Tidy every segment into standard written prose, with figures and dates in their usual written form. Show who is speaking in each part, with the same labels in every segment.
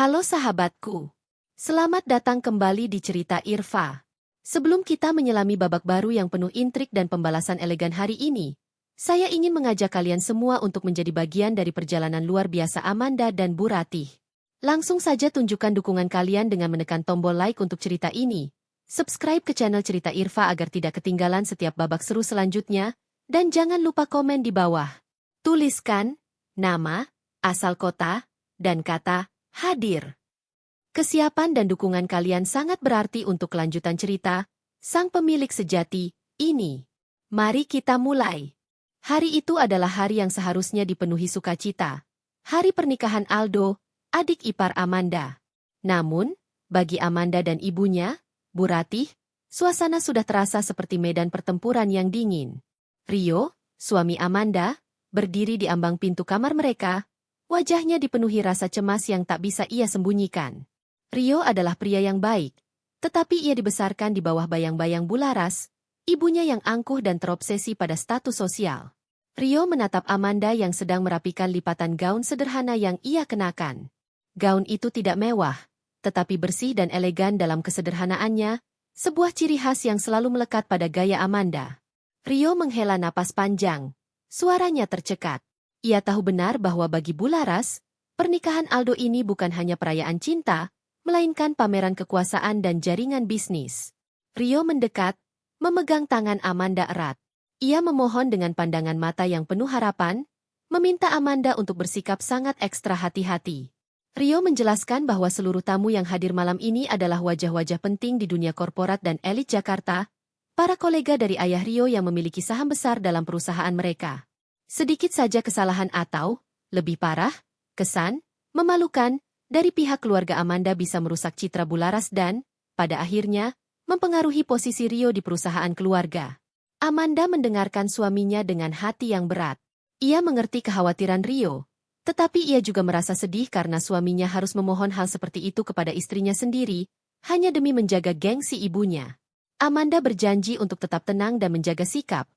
Speaker 1: Halo sahabatku. Selamat datang kembali di cerita Irfa. Sebelum kita menyelami babak baru yang penuh intrik dan pembalasan elegan hari ini, saya ingin mengajak kalian semua untuk menjadi bagian dari perjalanan luar biasa Amanda dan Bu Ratih. Langsung saja tunjukkan dukungan kalian dengan menekan tombol like untuk cerita ini. Subscribe ke channel Cerita Irfa agar tidak ketinggalan setiap babak seru selanjutnya, dan jangan lupa komen di bawah. Tuliskan nama, asal kota, dan kata hadir. Kesiapan dan dukungan kalian sangat berarti untuk kelanjutan cerita Sang Pemilik Sejati ini. Mari kita mulai. Hari itu adalah hari yang seharusnya dipenuhi sukacita. Hari pernikahan Aldo, adik ipar Amanda. Namun, bagi Amanda dan ibunya, Bu Ratih, suasana sudah terasa seperti medan pertempuran yang dingin. Rio, suami Amanda, berdiri di ambang pintu kamar mereka. Wajahnya dipenuhi rasa cemas yang tak bisa ia sembunyikan. Rio adalah pria yang baik, tetapi ia dibesarkan di bawah bayang-bayang Bularas, ibunya yang angkuh dan terobsesi pada status sosial. Rio menatap Amanda yang sedang merapikan lipatan gaun sederhana yang ia kenakan. Gaun itu tidak mewah, tetapi bersih dan elegan dalam kesederhanaannya, sebuah ciri khas yang selalu melekat pada gaya Amanda. Rio menghela napas panjang, suaranya tercekat. Ia tahu benar bahwa bagi Bularas, pernikahan Aldo ini bukan hanya perayaan cinta, melainkan pameran kekuasaan dan jaringan bisnis. Rio mendekat, memegang tangan Amanda erat. Ia memohon dengan pandangan mata yang penuh harapan, meminta Amanda untuk bersikap sangat ekstra hati-hati. Rio menjelaskan bahwa seluruh tamu yang hadir malam ini adalah wajah-wajah penting di dunia korporat dan elit Jakarta, para kolega dari ayah Rio yang memiliki saham besar dalam perusahaan mereka. Sedikit saja kesalahan atau, lebih parah, kesan, memalukan, dari pihak keluarga Amanda bisa merusak citra Bularas dan, pada akhirnya, mempengaruhi posisi Rio di perusahaan keluarga. Amanda mendengarkan suaminya dengan hati yang berat. Ia mengerti kekhawatiran Rio, tetapi ia juga merasa sedih karena suaminya harus memohon hal seperti itu kepada istrinya sendiri, hanya demi menjaga gengsi ibunya. Amanda berjanji untuk tetap tenang dan menjaga sikap,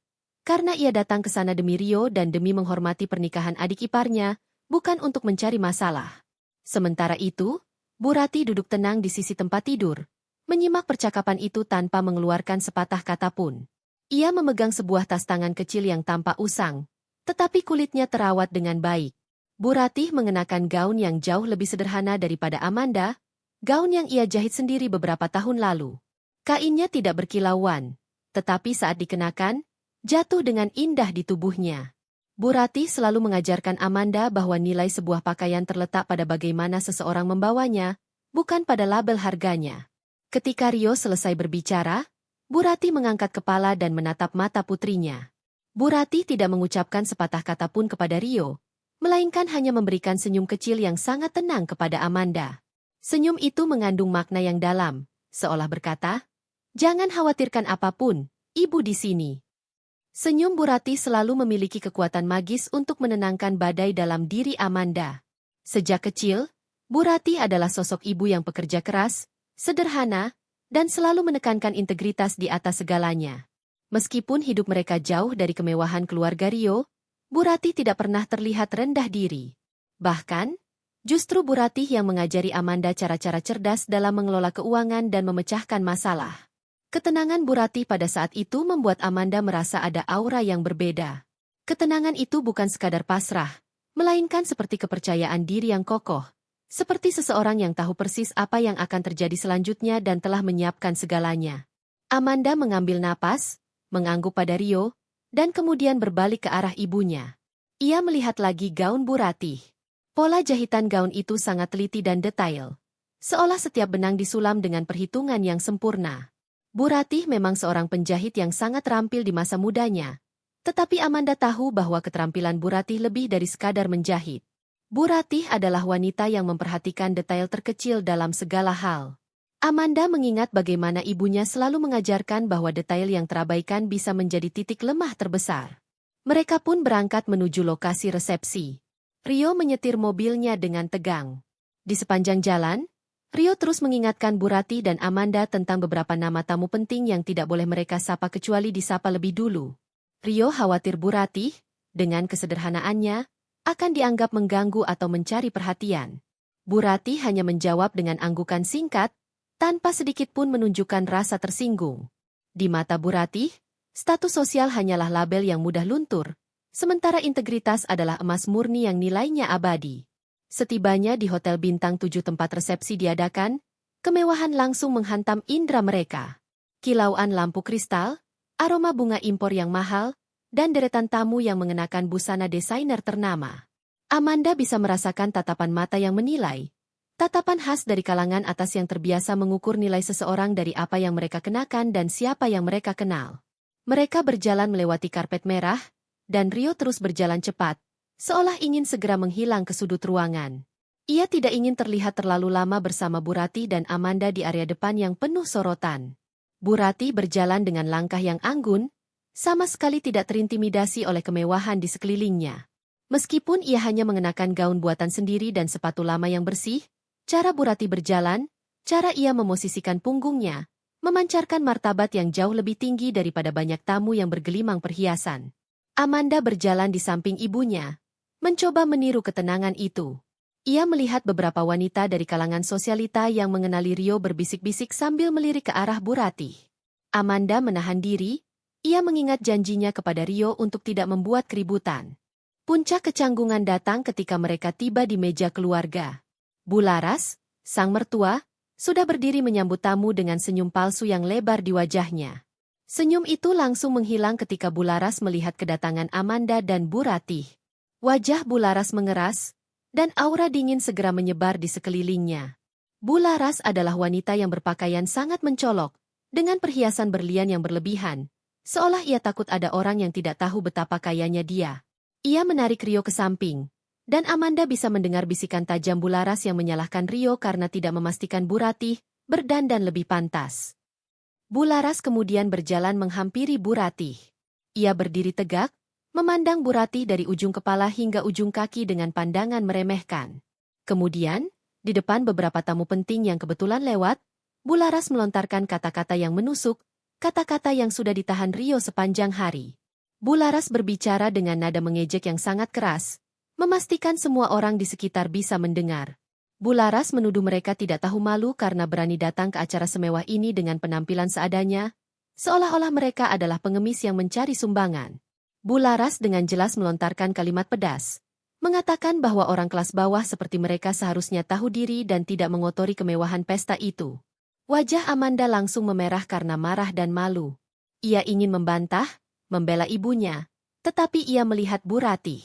Speaker 1: karena ia datang ke sana demi Rio dan demi menghormati pernikahan adik iparnya, bukan untuk mencari masalah. Sementara itu, Bu Ratih duduk tenang di sisi tempat tidur, menyimak percakapan itu tanpa mengeluarkan sepatah kata pun. Ia memegang sebuah tas tangan kecil yang tampak usang, tetapi kulitnya terawat dengan baik. Bu Ratih mengenakan gaun yang jauh lebih sederhana daripada Amanda, gaun yang ia jahit sendiri beberapa tahun lalu. Kainnya tidak berkilauan, tetapi saat dikenakan, jatuh dengan indah di tubuhnya. Bu Ratih selalu mengajarkan Amanda bahwa nilai sebuah pakaian terletak pada bagaimana seseorang membawanya, bukan pada label harganya. Ketika Rio selesai berbicara, Bu Ratih mengangkat kepala dan menatap mata putrinya. Bu Ratih tidak mengucapkan sepatah kata pun kepada Rio, melainkan hanya memberikan senyum kecil yang sangat tenang kepada Amanda. Senyum itu mengandung makna yang dalam, seolah berkata, "Jangan khawatirkan apapun, ibu di sini." Senyum Bu Ratih selalu memiliki kekuatan magis untuk menenangkan badai dalam diri Amanda. Sejak kecil, Bu Ratih adalah sosok ibu yang pekerja keras, sederhana, dan selalu menekankan integritas di atas segalanya. Meskipun hidup mereka jauh dari kemewahan keluarga Rio, Bu Ratih tidak pernah terlihat rendah diri. Bahkan, justru Bu Ratih yang mengajari Amanda cara-cara cerdas dalam mengelola keuangan dan memecahkan masalah. Ketenangan Bu Ratih pada saat itu membuat Amanda merasa ada aura yang berbeda. Ketenangan itu bukan sekadar pasrah, melainkan seperti kepercayaan diri yang kokoh, seperti seseorang yang tahu persis apa yang akan terjadi selanjutnya dan telah menyiapkan segalanya. Amanda mengambil napas, mengangguk pada Rio, dan kemudian berbalik ke arah ibunya. Ia melihat lagi gaun Bu Ratih. Pola jahitan gaun itu sangat teliti dan detail, seolah setiap benang disulam dengan perhitungan yang sempurna. Bu Ratih memang seorang penjahit yang sangat terampil di masa mudanya. Tetapi Amanda tahu bahwa keterampilan Bu Ratih lebih dari sekadar menjahit. Bu Ratih adalah wanita yang memperhatikan detail terkecil dalam segala hal. Amanda mengingat bagaimana ibunya selalu mengajarkan bahwa detail yang terabaikan bisa menjadi titik lemah terbesar. Mereka pun berangkat menuju lokasi resepsi. Rio menyetir mobilnya dengan tegang. Di sepanjang jalan, Rio terus mengingatkan Bu Ratih dan Amanda tentang beberapa nama tamu penting yang tidak boleh mereka sapa kecuali disapa lebih dulu. Rio khawatir Bu Ratih, dengan kesederhanaannya, akan dianggap mengganggu atau mencari perhatian. Bu Rati hanya menjawab dengan anggukan singkat, tanpa sedikit pun menunjukkan rasa tersinggung. Di mata Bu Rati, status sosial hanyalah label yang mudah luntur, sementara integritas adalah emas murni yang nilainya abadi. Setibanya di Hotel Bintang 7 tempat resepsi diadakan, kemewahan langsung menghantam indera mereka. Kilauan lampu kristal, aroma bunga impor yang mahal, dan deretan tamu yang mengenakan busana desainer ternama. Amanda bisa merasakan tatapan mata yang menilai. Tatapan khas dari kalangan atas yang terbiasa mengukur nilai seseorang dari apa yang mereka kenakan dan siapa yang mereka kenal. Mereka berjalan melewati karpet merah, dan Rio terus berjalan cepat, seolah ingin segera menghilang ke sudut ruangan. Ia tidak ingin terlihat terlalu lama bersama Bu Rati dan Amanda di area depan yang penuh sorotan. Bu Rati berjalan dengan langkah yang anggun, sama sekali tidak terintimidasi oleh kemewahan di sekelilingnya. Meskipun ia hanya mengenakan gaun buatan sendiri dan sepatu lama yang bersih, cara Bu Rati berjalan, cara ia memosisikan punggungnya, memancarkan martabat yang jauh lebih tinggi daripada banyak tamu yang bergelimang perhiasan. Amanda berjalan di samping ibunya, mencoba meniru ketenangan itu. Ia melihat beberapa wanita dari kalangan sosialita yang mengenali Rio berbisik-bisik sambil melirik ke arah Bu Rati. Amanda menahan diri, ia mengingat janjinya kepada Rio untuk tidak membuat keributan. Puncak kecanggungan datang ketika mereka tiba di meja keluarga. Bu Laras, sang mertua, sudah berdiri menyambut tamu dengan senyum palsu yang lebar di wajahnya. Senyum itu langsung menghilang ketika Bu Laras melihat kedatangan Amanda dan Bu Rati. Wajah Bu Laras mengeras, dan aura dingin segera menyebar di sekelilingnya. Bu Laras adalah wanita yang berpakaian sangat mencolok, dengan perhiasan berlian yang berlebihan, seolah ia takut ada orang yang tidak tahu betapa kayanya dia. Ia menarik Rio ke samping, dan Amanda bisa mendengar bisikan tajam Bu Laras yang menyalahkan Rio karena tidak memastikan Bu Rati berdandan lebih pantas. Bu Laras kemudian berjalan menghampiri Bu Rati. Ia berdiri tegak, memandang Bu Rati dari ujung kepala hingga ujung kaki dengan pandangan meremehkan. Kemudian, di depan beberapa tamu penting yang kebetulan lewat, Bu Laras melontarkan kata-kata yang menusuk, kata-kata yang sudah ditahan Rio sepanjang hari. Bu Laras berbicara dengan nada mengejek yang sangat keras, memastikan semua orang di sekitar bisa mendengar. Bu Laras menuduh mereka tidak tahu malu karena berani datang ke acara semewah ini dengan penampilan seadanya, seolah-olah mereka adalah pengemis yang mencari sumbangan. Bu Laras dengan jelas melontarkan kalimat pedas, mengatakan bahwa orang kelas bawah seperti mereka seharusnya tahu diri dan tidak mengotori kemewahan pesta itu. Wajah Amanda langsung memerah karena marah dan malu. Ia ingin membantah, membela ibunya, tetapi ia melihat Bu Rati.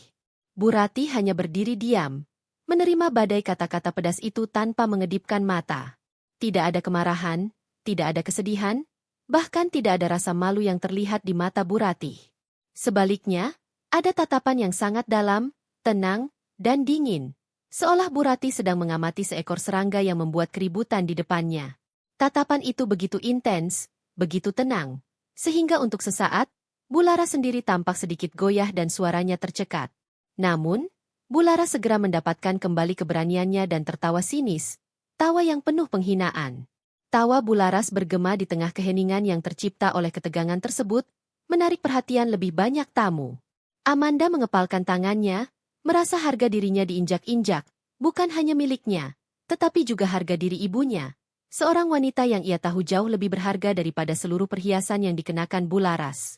Speaker 1: Bu Rati hanya berdiri diam, menerima badai kata-kata pedas itu tanpa mengedipkan mata. Tidak ada kemarahan, tidak ada kesedihan, bahkan tidak ada rasa malu yang terlihat di mata Bu Rati. Sebaliknya, ada tatapan yang sangat dalam, tenang, dan dingin, seolah Bu Rati sedang mengamati seekor serangga yang membuat keributan di depannya. Tatapan itu begitu intens, begitu tenang, sehingga untuk sesaat, Bu Laras sendiri tampak sedikit goyah dan suaranya tercekat. Namun, Bu Laras segera mendapatkan kembali keberaniannya dan tertawa sinis, tawa yang penuh penghinaan. Tawa Bu Laras bergema di tengah keheningan yang tercipta oleh ketegangan tersebut, menarik perhatian lebih banyak tamu. Amanda mengepalkan tangannya, merasa harga dirinya diinjak-injak, bukan hanya miliknya, tetapi juga harga diri ibunya, seorang wanita yang ia tahu jauh lebih berharga daripada seluruh perhiasan yang dikenakan Bu Laras.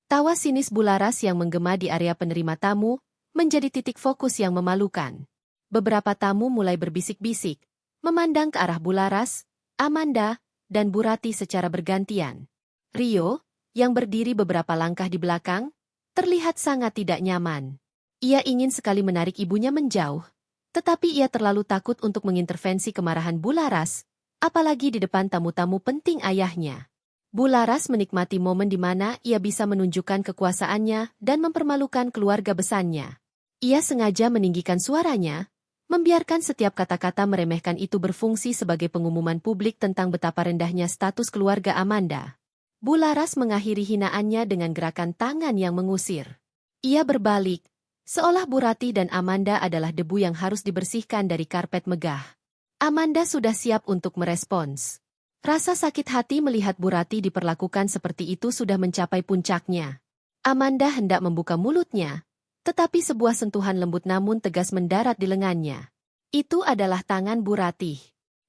Speaker 1: Tawa sinis Bu Laras yang menggema di area penerima tamu, menjadi titik fokus yang memalukan. Beberapa tamu mulai berbisik-bisik, memandang ke arah Bu Laras, Amanda, dan Bu Rati secara bergantian. Rio, yang berdiri beberapa langkah di belakang, terlihat sangat tidak nyaman. Ia ingin sekali menarik ibunya menjauh, tetapi ia terlalu takut untuk mengintervensi kemarahan Bu Laras, apalagi di depan tamu-tamu penting ayahnya. Bu Laras menikmati momen di mana ia bisa menunjukkan kekuasaannya dan mempermalukan keluarga besarnya. Ia sengaja meninggikan suaranya, membiarkan setiap kata-kata meremehkan itu berfungsi sebagai pengumuman publik tentang betapa rendahnya status keluarga Amanda. Bu Laras mengakhiri hinaannya dengan gerakan tangan yang mengusir. Ia berbalik, seolah Bu Rati dan Amanda adalah debu yang harus dibersihkan dari karpet megah. Amanda sudah siap untuk merespons. Rasa sakit hati melihat Bu Rati diperlakukan seperti itu sudah mencapai puncaknya. Amanda hendak membuka mulutnya, tetapi sebuah sentuhan lembut namun tegas mendarat di lengannya. Itu adalah tangan Bu Ratih.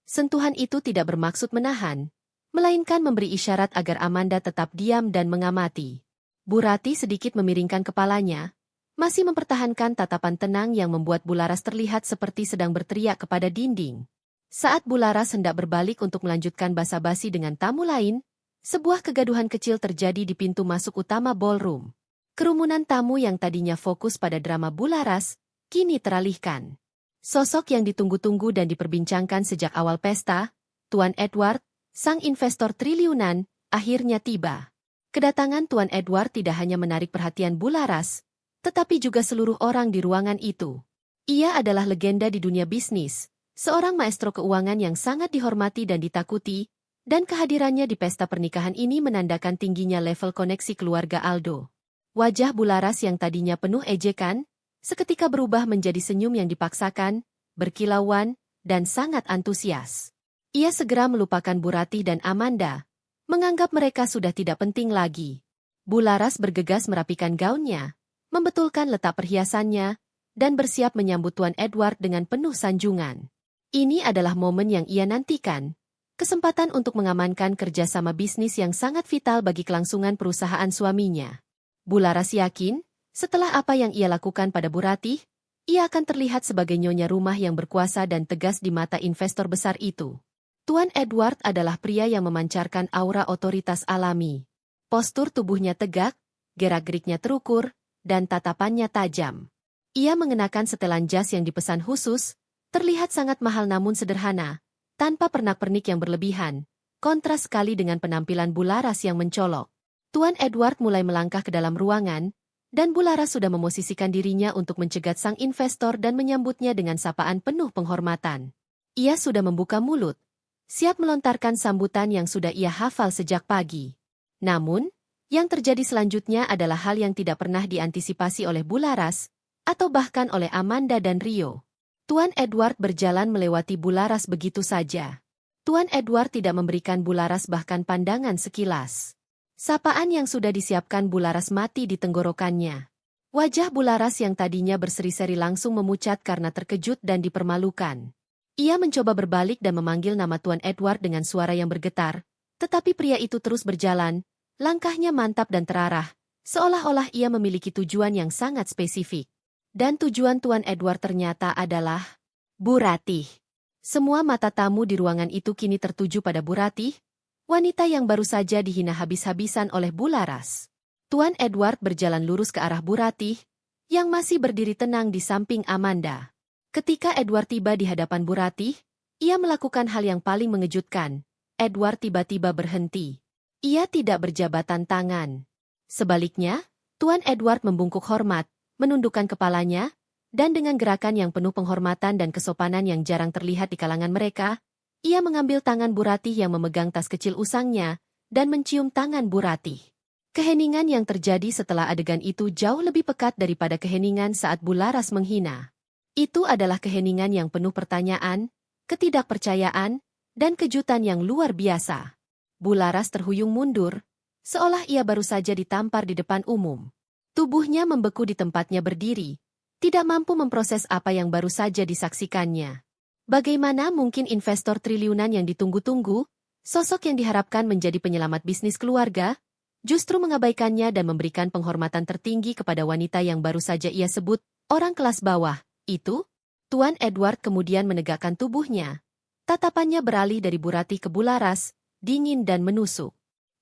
Speaker 1: Sentuhan itu tidak bermaksud menahan, melainkan memberi isyarat agar Amanda tetap diam dan mengamati. Bu Ratih sedikit memiringkan kepalanya, masih mempertahankan tatapan tenang yang membuat Bularas terlihat seperti sedang berteriak kepada dinding. Saat Bularas hendak berbalik untuk melanjutkan basa-basi dengan tamu lain, sebuah kegaduhan kecil terjadi di pintu masuk utama ballroom. Kerumunan tamu yang tadinya fokus pada drama Bularas, kini teralihkan. Sosok yang ditunggu-tunggu dan diperbincangkan sejak awal pesta, Tuan Edward, sang investor triliunan, akhirnya tiba. Kedatangan Tuan Edward tidak hanya menarik perhatian Bularas, tetapi juga seluruh orang di ruangan itu. Ia adalah legenda di dunia bisnis, seorang maestro keuangan yang sangat dihormati dan ditakuti, dan kehadirannya di pesta pernikahan ini menandakan tingginya level koneksi keluarga Aldo. Wajah Bularas yang tadinya penuh ejekan, seketika berubah menjadi senyum yang dipaksakan, berkilauan, dan sangat antusias. Ia segera melupakan Bu Ratih dan Amanda, menganggap mereka sudah tidak penting lagi. Bularas bergegas merapikan gaunnya, membetulkan letak perhiasannya, dan bersiap menyambut Tuan Edward dengan penuh sanjungan. Ini adalah momen yang ia nantikan, kesempatan untuk mengamankan kerjasama bisnis yang sangat vital bagi kelangsungan perusahaan suaminya. Bularas yakin, setelah apa yang ia lakukan pada Bu Ratih, ia akan terlihat sebagai nyonya rumah yang berkuasa dan tegas di mata investor besar itu. Tuan Edward adalah pria yang memancarkan aura otoritas alami. Postur tubuhnya tegak, gerak-geriknya terukur, dan tatapannya tajam. Ia mengenakan setelan jas yang dipesan khusus, terlihat sangat mahal namun sederhana, tanpa pernak-pernik yang berlebihan, kontras sekali dengan penampilan Bularas yang mencolok. Tuan Edward mulai melangkah ke dalam ruangan, dan Bularas sudah memosisikan dirinya untuk mencegat sang investor dan menyambutnya dengan sapaan penuh penghormatan. Ia sudah membuka mulut, siap melontarkan sambutan yang sudah ia hafal sejak pagi. Namun, yang terjadi selanjutnya adalah hal yang tidak pernah diantisipasi oleh Bularas, atau bahkan oleh Amanda dan Rio. Tuan Edward berjalan melewati Bularas begitu saja. Tuan Edward tidak memberikan Bularas bahkan pandangan sekilas. Sapaan yang sudah disiapkan Bularas mati di tenggorokannya. Wajah Bularas yang tadinya berseri-seri langsung memucat karena terkejut dan dipermalukan. Ia mencoba berbalik dan memanggil nama Tuan Edward dengan suara yang bergetar, tetapi pria itu terus berjalan, langkahnya mantap dan terarah, seolah-olah ia memiliki tujuan yang sangat spesifik. Dan tujuan Tuan Edward ternyata adalah Bu Ratih. Semua mata tamu di ruangan itu kini tertuju pada Bu Ratih, wanita yang baru saja dihina habis-habisan oleh Bularas. Tuan Edward berjalan lurus ke arah Bu Ratih, yang masih berdiri tenang di samping Amanda. Ketika Edward tiba di hadapan Bu Ratih, ia melakukan hal yang paling mengejutkan. Edward tiba-tiba berhenti. Ia tidak berjabatan tangan. Sebaliknya, Tuan Edward membungkuk hormat, menundukkan kepalanya, dan dengan gerakan yang penuh penghormatan dan kesopanan yang jarang terlihat di kalangan mereka, ia mengambil tangan Bu Ratih yang memegang tas kecil usangnya, dan mencium tangan Bu Ratih. Keheningan yang terjadi setelah adegan itu jauh lebih pekat daripada keheningan saat Bularas menghina. Itu adalah keheningan yang penuh pertanyaan, ketidakpercayaan, dan kejutan yang luar biasa. Bularas terhuyung mundur, seolah ia baru saja ditampar di depan umum. Tubuhnya membeku di tempatnya berdiri, tidak mampu memproses apa yang baru saja disaksikannya. Bagaimana mungkin investor triliunan yang ditunggu-tunggu, sosok yang diharapkan menjadi penyelamat bisnis keluarga, justru mengabaikannya dan memberikan penghormatan tertinggi kepada wanita yang baru saja ia sebut orang kelas bawah. Itu? Tuan Edward kemudian menegakkan tubuhnya. Tatapannya beralih dari Bu Ratih ke Bularas, dingin dan menusuk.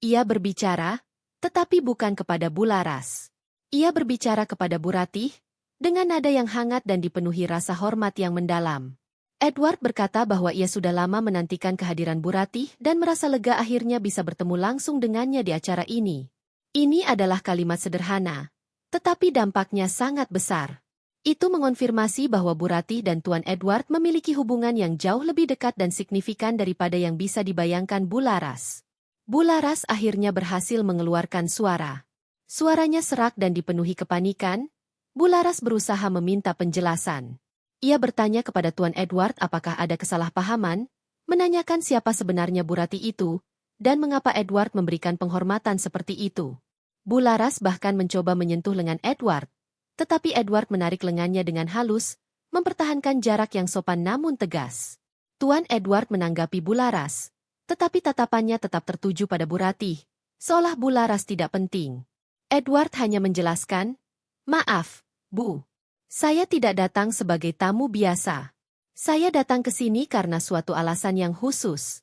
Speaker 1: Ia berbicara, tetapi bukan kepada Bularas. Ia berbicara kepada Bu Ratih, dengan nada yang hangat dan dipenuhi rasa hormat yang mendalam. Edward berkata bahwa ia sudah lama menantikan kehadiran Bu Ratih dan merasa lega akhirnya bisa bertemu langsung dengannya di acara ini. Ini adalah kalimat sederhana, tetapi dampaknya sangat besar. Itu mengonfirmasi bahwa Bu Ratih dan Tuan Edward memiliki hubungan yang jauh lebih dekat dan signifikan daripada yang bisa dibayangkan Bularas. Bularas akhirnya berhasil mengeluarkan suara. Suaranya serak dan dipenuhi kepanikan. Bularas berusaha meminta penjelasan. Ia bertanya kepada Tuan Edward apakah ada kesalahpahaman, menanyakan siapa sebenarnya Bu Ratih itu, dan mengapa Edward memberikan penghormatan seperti itu. Bularas bahkan mencoba menyentuh lengan Edward, tetapi Edward menarik lengannya dengan halus, mempertahankan jarak yang sopan namun tegas. Tuan Edward menanggapi Bularas, tetapi tatapannya tetap tertuju pada Bu Ratih, seolah Bularas tidak penting. Edward hanya menjelaskan, "Maaf, Bu. Saya tidak datang sebagai tamu biasa. Saya datang ke sini karena suatu alasan yang khusus."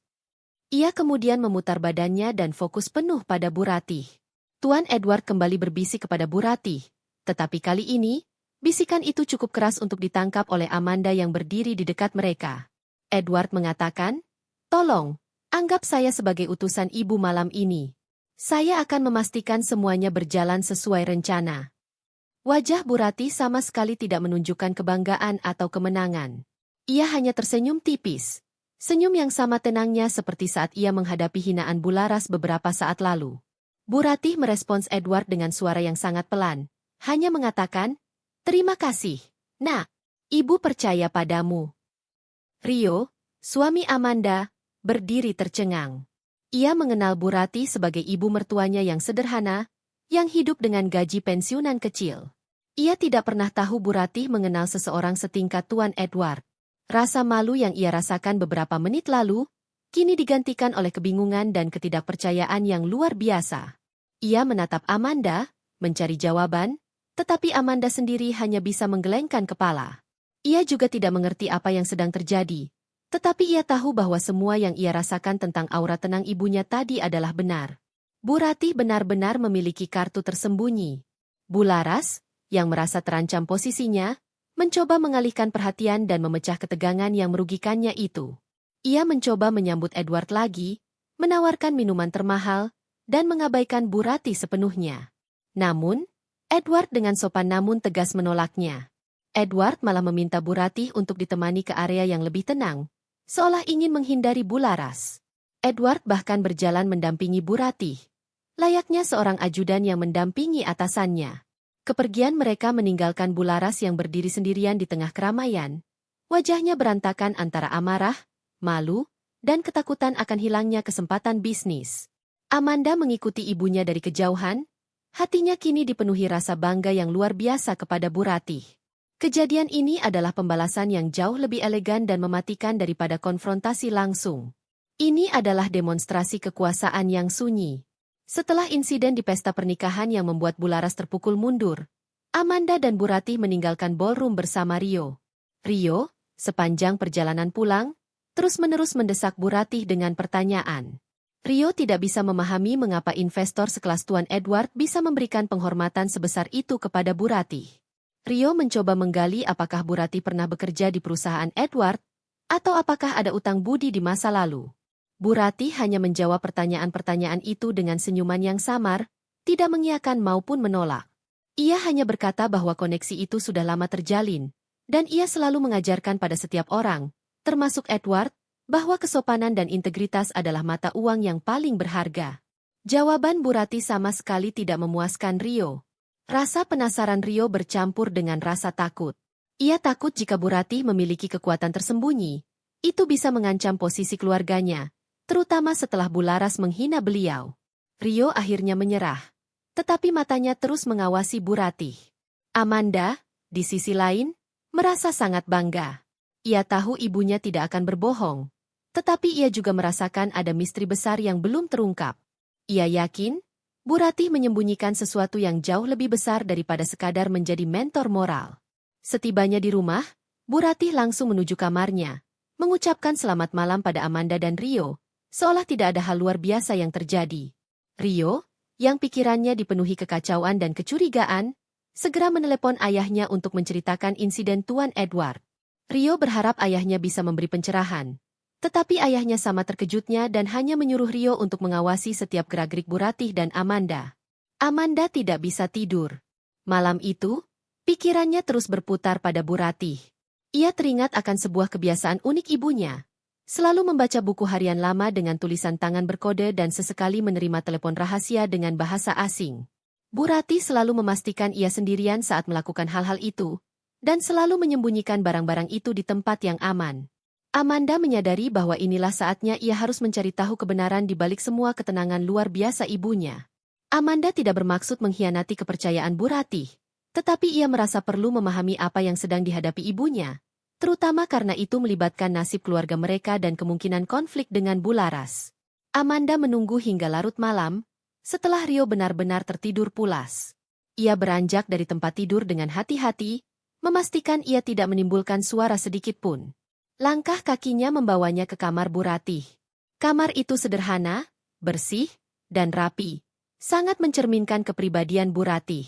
Speaker 1: Ia kemudian memutar badannya dan fokus penuh pada Bu Ratih. Tuan Edward kembali berbisik kepada Bu Ratih, tetapi kali ini, bisikan itu cukup keras untuk ditangkap oleh Amanda yang berdiri di dekat mereka. Edward mengatakan, "Tolong, anggap saya sebagai utusan ibu malam ini. Saya akan memastikan semuanya berjalan sesuai rencana." Wajah Bu Ratih sama sekali tidak menunjukkan kebanggaan atau kemenangan. Ia hanya tersenyum tipis. Senyum yang sama tenangnya seperti saat ia menghadapi hinaan Bularas beberapa saat lalu. Bu Ratih merespons Edward dengan suara yang sangat pelan, hanya mengatakan, "Terima kasih, Nak. Ibu percaya padamu." Rio, suami Amanda, berdiri tercengang. Ia mengenal Bu Ratih sebagai ibu mertuanya yang sederhana, yang hidup dengan gaji pensiunan kecil. Ia tidak pernah tahu Bu Ratih mengenal seseorang setingkat Tuan Edward. Rasa malu yang ia rasakan beberapa menit lalu, kini digantikan oleh kebingungan dan ketidakpercayaan yang luar biasa. Ia menatap Amanda, mencari jawaban, tetapi Amanda sendiri hanya bisa menggelengkan kepala. Ia juga tidak mengerti apa yang sedang terjadi, tetapi ia tahu bahwa semua yang ia rasakan tentang aura tenang ibunya tadi adalah benar. Bu Ratih benar-benar memiliki kartu tersembunyi. Bularas, yang merasa terancam posisinya, mencoba mengalihkan perhatian dan memecah ketegangan yang merugikannya itu. Ia mencoba menyambut Edward lagi, menawarkan minuman termahal, dan mengabaikan Bu Ratih sepenuhnya. Namun, Edward dengan sopan namun tegas menolaknya. Edward malah meminta Bu Ratih untuk ditemani ke area yang lebih tenang, seolah ingin menghindari Bularas. Edward bahkan berjalan mendampingi Bu Ratih, layaknya seorang ajudan yang mendampingi atasannya. Kepergian mereka meninggalkan Bularas yang berdiri sendirian di tengah keramaian. Wajahnya berantakan antara amarah, malu, dan ketakutan akan hilangnya kesempatan bisnis. Amanda mengikuti ibunya dari kejauhan, hatinya kini dipenuhi rasa bangga yang luar biasa kepada Bu Ratih. Kejadian ini adalah pembalasan yang jauh lebih elegan dan mematikan daripada konfrontasi langsung. Ini adalah demonstrasi kekuasaan yang sunyi. Setelah insiden di pesta pernikahan yang membuat Bularas terpukul mundur, Amanda dan Bu Ratih meninggalkan ballroom bersama Rio. Rio, sepanjang perjalanan pulang, terus-menerus mendesak Bu Ratih dengan pertanyaan. Rio tidak bisa memahami mengapa investor sekelas Tuan Edward bisa memberikan penghormatan sebesar itu kepada Bu Ratih. Rio mencoba menggali apakah Bu Ratih pernah bekerja di perusahaan Edward, atau apakah ada utang budi di masa lalu. Bu Ratih hanya menjawab pertanyaan-pertanyaan itu dengan senyuman yang samar, tidak mengiyakan maupun menolak. Ia hanya berkata bahwa koneksi itu sudah lama terjalin, dan ia selalu mengajarkan pada setiap orang, termasuk Edward, bahwa kesopanan dan integritas adalah mata uang yang paling berharga. Jawaban Bu Ratih sama sekali tidak memuaskan Rio. Rasa penasaran Rio bercampur dengan rasa takut. Ia takut jika Bu Ratih memiliki kekuatan tersembunyi, itu bisa mengancam posisi keluarganya, terutama setelah Bularas menghina beliau. Rio akhirnya menyerah, tetapi matanya terus mengawasi Bu Ratih. Amanda, di sisi lain, merasa sangat bangga. Ia tahu ibunya tidak akan berbohong, tetapi ia juga merasakan ada misteri besar yang belum terungkap. Ia yakin, Bu Ratih menyembunyikan sesuatu yang jauh lebih besar daripada sekadar menjadi mentor moral. Setibanya di rumah, Bu Ratih langsung menuju kamarnya, mengucapkan selamat malam pada Amanda dan Rio, seolah tidak ada hal luar biasa yang terjadi. Rio, yang pikirannya dipenuhi kekacauan dan kecurigaan, segera menelepon ayahnya untuk menceritakan insiden Tuan Edward. Rio berharap ayahnya bisa memberi pencerahan, tetapi ayahnya sama terkejutnya dan hanya menyuruh Rio untuk mengawasi setiap gerak-gerik Bu Ratih dan Amanda. Amanda tidak bisa tidur. Malam itu, pikirannya terus berputar pada Bu Ratih. Ia teringat akan sebuah kebiasaan unik ibunya. Selalu membaca buku harian lama dengan tulisan tangan berkode dan sesekali menerima telepon rahasia dengan bahasa asing. Bu Ratih selalu memastikan ia sendirian saat melakukan hal-hal itu, dan selalu menyembunyikan barang-barang itu di tempat yang aman. Amanda menyadari bahwa inilah saatnya ia harus mencari tahu kebenaran di balik semua ketenangan luar biasa ibunya. Amanda tidak bermaksud mengkhianati kepercayaan Bu Ratih, Tetapi ia merasa perlu memahami apa yang sedang dihadapi ibunya, terutama karena itu melibatkan nasib keluarga mereka dan kemungkinan konflik dengan Bularas. Amanda menunggu hingga larut malam, setelah Rio benar-benar tertidur pulas. Ia beranjak dari tempat tidur dengan hati-hati, memastikan ia tidak menimbulkan suara sedikit pun. Langkah kakinya membawanya ke kamar Bu Ratih. Kamar itu sederhana, bersih, dan rapi. Sangat mencerminkan kepribadian Bu Ratih.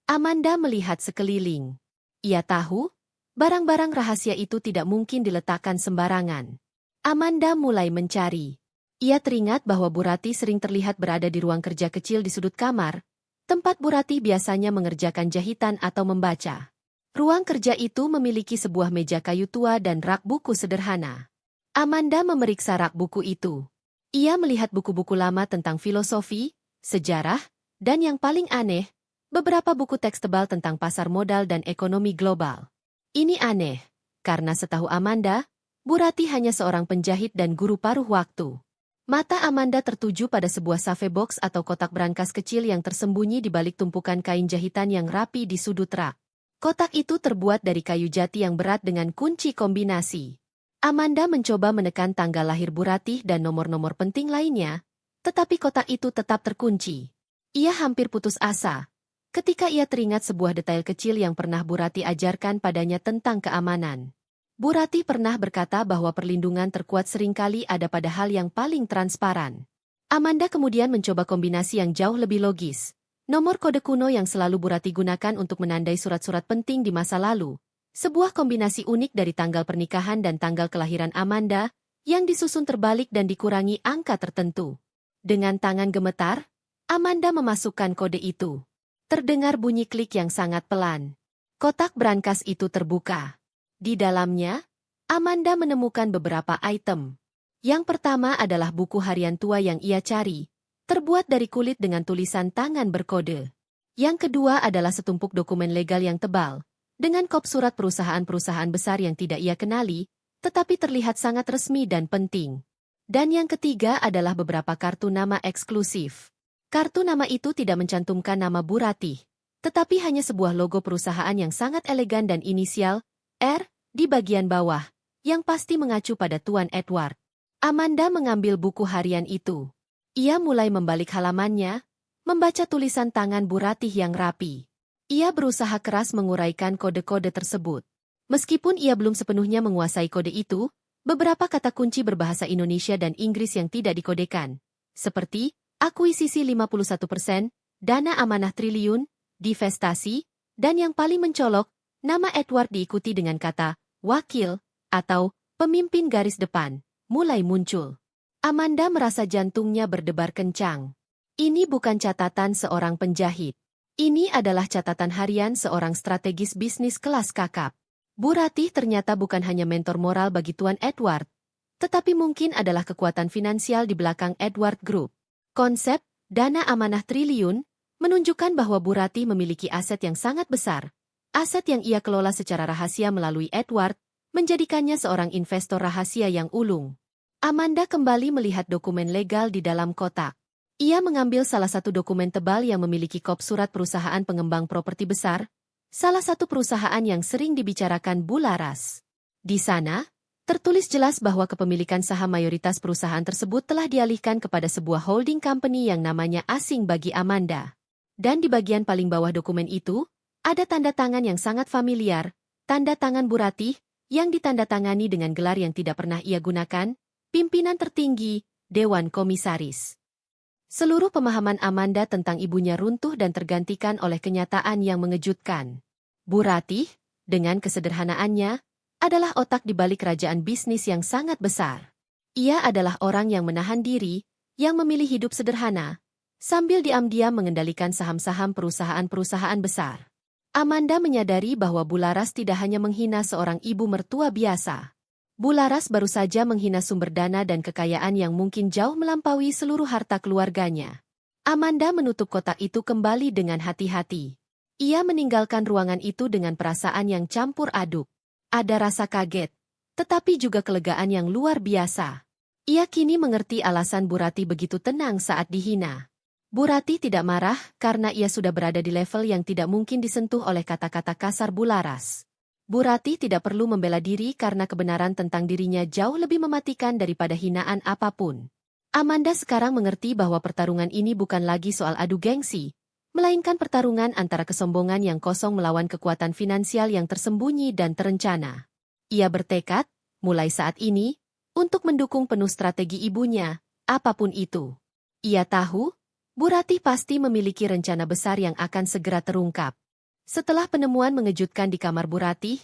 Speaker 1: Amanda melihat sekeliling. Ia tahu, barang-barang rahasia itu tidak mungkin diletakkan sembarangan. Amanda mulai mencari. Ia teringat bahwa Bu Ratih sering terlihat berada di ruang kerja kecil di sudut kamar, tempat Bu Ratih biasanya mengerjakan jahitan atau membaca. Ruang kerja itu memiliki sebuah meja kayu tua dan rak buku sederhana. Amanda memeriksa rak buku itu. Ia melihat buku-buku lama tentang filosofi, sejarah, dan yang paling aneh, beberapa buku teks tebal tentang pasar modal dan ekonomi global. Ini aneh, karena setahu Amanda, Bu Ratih hanya seorang penjahit dan guru paruh waktu. Mata Amanda tertuju pada sebuah save box atau kotak brankas kecil yang tersembunyi di balik tumpukan kain jahitan yang rapi di sudut rak. Kotak itu terbuat dari kayu jati yang berat dengan kunci kombinasi. Amanda mencoba menekan tanggal lahir Bu Ratih dan nomor-nomor penting lainnya, tetapi kotak itu tetap terkunci. Ia hampir putus asa ketika ia teringat sebuah detail kecil yang pernah Bu Ratih ajarkan padanya tentang keamanan. Bu Ratih pernah berkata bahwa perlindungan terkuat seringkali ada pada hal yang paling transparan. Amanda kemudian mencoba kombinasi yang jauh lebih logis. Nomor kode kuno yang selalu Bu Ratih gunakan untuk menandai surat-surat penting di masa lalu. Sebuah kombinasi unik dari tanggal pernikahan dan tanggal kelahiran Amanda, yang disusun terbalik dan dikurangi angka tertentu. Dengan tangan gemetar, Amanda memasukkan kode itu. Terdengar bunyi klik yang sangat pelan. Kotak brankas itu terbuka. Di dalamnya, Amanda menemukan beberapa item. Yang pertama adalah buku harian tua yang ia cari, terbuat dari kulit dengan tulisan tangan berkode. Yang kedua adalah setumpuk dokumen legal yang tebal, dengan kop surat perusahaan-perusahaan besar yang tidak ia kenali, tetapi terlihat sangat resmi dan penting. Dan yang ketiga adalah beberapa kartu nama eksklusif. Kartu nama itu tidak mencantumkan nama Bu Ratih, tetapi hanya sebuah logo perusahaan yang sangat elegan dan inisial, R, di bagian bawah, yang pasti mengacu pada Tuan Edward. Amanda mengambil buku harian itu. Ia mulai membalik halamannya, membaca tulisan tangan Bu Ratih yang rapi. Ia berusaha keras menguraikan kode-kode tersebut. Meskipun ia belum sepenuhnya menguasai kode itu, beberapa kata kunci berbahasa Indonesia dan Inggris yang tidak dikodekan, seperti akuisisi 51%, dana amanah triliun, divestasi, dan yang paling mencolok, nama Edward diikuti dengan kata wakil atau pemimpin garis depan, mulai muncul. Amanda merasa jantungnya berdebar kencang. Ini bukan catatan seorang penjahit. Ini adalah catatan harian seorang strategis bisnis kelas kakap. Bu Ratih ternyata bukan hanya mentor moral bagi Tuan Edward, tetapi mungkin adalah kekuatan finansial di belakang Edward Group. Konsep dana amanah triliun menunjukkan bahwa Bu Ratih memiliki aset yang sangat besar. Aset yang ia kelola secara rahasia melalui Edward, menjadikannya seorang investor rahasia yang ulung. Amanda kembali melihat dokumen legal di dalam kotak. Ia mengambil salah satu dokumen tebal yang memiliki kop surat perusahaan pengembang properti besar, salah satu perusahaan yang sering dibicarakan Bularas. Di sana, tertulis jelas bahwa kepemilikan saham mayoritas perusahaan tersebut telah dialihkan kepada sebuah holding company yang namanya asing bagi Amanda. Dan di bagian paling bawah dokumen itu, ada tanda tangan yang sangat familiar, tanda tangan Bu Ratih, yang ditandatangani dengan gelar yang tidak pernah ia gunakan, pimpinan tertinggi, Dewan Komisaris. Seluruh pemahaman Amanda tentang ibunya runtuh dan tergantikan oleh kenyataan yang mengejutkan. Bu Ratih, dengan kesederhanaannya, adalah otak di balik kerajaan bisnis yang sangat besar. Ia adalah orang yang menahan diri, yang memilih hidup sederhana, sambil diam-diam mengendalikan saham-saham perusahaan-perusahaan besar. Amanda menyadari bahwa Bularas tidak hanya menghina seorang ibu mertua biasa. Bularas baru saja menghina sumber dana dan kekayaan yang mungkin jauh melampaui seluruh harta keluarganya. Amanda menutup kotak itu kembali dengan hati-hati. Ia meninggalkan ruangan itu dengan perasaan yang campur aduk. Ada rasa kaget, tetapi juga kelegaan yang luar biasa. Ia kini mengerti alasan Bu Ratih begitu tenang saat dihina. Bu Ratih tidak marah karena ia sudah berada di level yang tidak mungkin disentuh oleh kata-kata kasar Bu Laras. Bu Ratih tidak perlu membela diri karena kebenaran tentang dirinya jauh lebih mematikan daripada hinaan apapun. Amanda sekarang mengerti bahwa pertarungan ini bukan lagi soal adu gengsi, melainkan pertarungan antara kesombongan yang kosong melawan kekuatan finansial yang tersembunyi dan terencana. Ia bertekad, mulai saat ini, untuk mendukung penuh strategi ibunya, apapun itu. Ia tahu, Bu Ratih pasti memiliki rencana besar yang akan segera terungkap. Setelah penemuan mengejutkan di kamar Bu Ratih,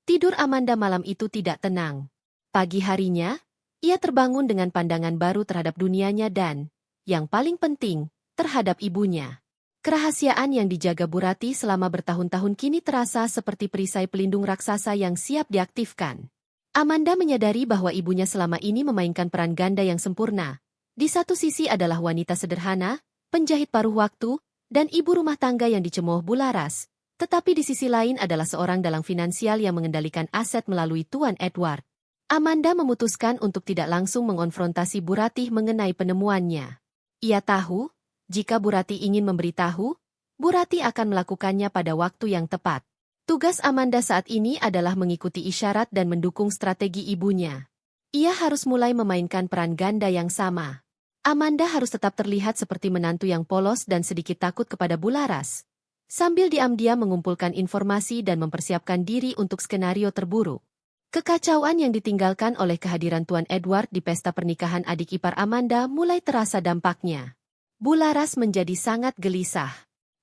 Speaker 1: tidur Amanda malam itu tidak tenang. Pagi harinya, ia terbangun dengan pandangan baru terhadap dunianya dan, yang paling penting, terhadap ibunya. Kerahasiaan yang dijaga Bu Ratih selama bertahun-tahun kini terasa seperti perisai pelindung raksasa yang siap diaktifkan. Amanda menyadari bahwa ibunya selama ini memainkan peran ganda yang sempurna. Di satu sisi adalah wanita sederhana, penjahit paruh waktu, dan ibu rumah tangga yang dicemooh Bu Laras. Tetapi di sisi lain adalah seorang dalang finansial yang mengendalikan aset melalui Tuan Edward. Amanda memutuskan untuk tidak langsung mengonfrontasi Bu Ratih mengenai penemuannya. Ia tahu, jika Bu Ratih ingin memberitahu, Bu Ratih akan melakukannya pada waktu yang tepat. Tugas Amanda saat ini adalah mengikuti isyarat dan mendukung strategi ibunya. Ia harus mulai memainkan peran ganda yang sama. Amanda harus tetap terlihat seperti menantu yang polos dan sedikit takut kepada Bu Laras, sambil diam-diam mengumpulkan informasi dan mempersiapkan diri untuk skenario terburuk. Kekacauan yang ditinggalkan oleh kehadiran Tuan Edward di pesta pernikahan adik ipar Amanda mulai terasa dampaknya. Bu Laras menjadi sangat gelisah.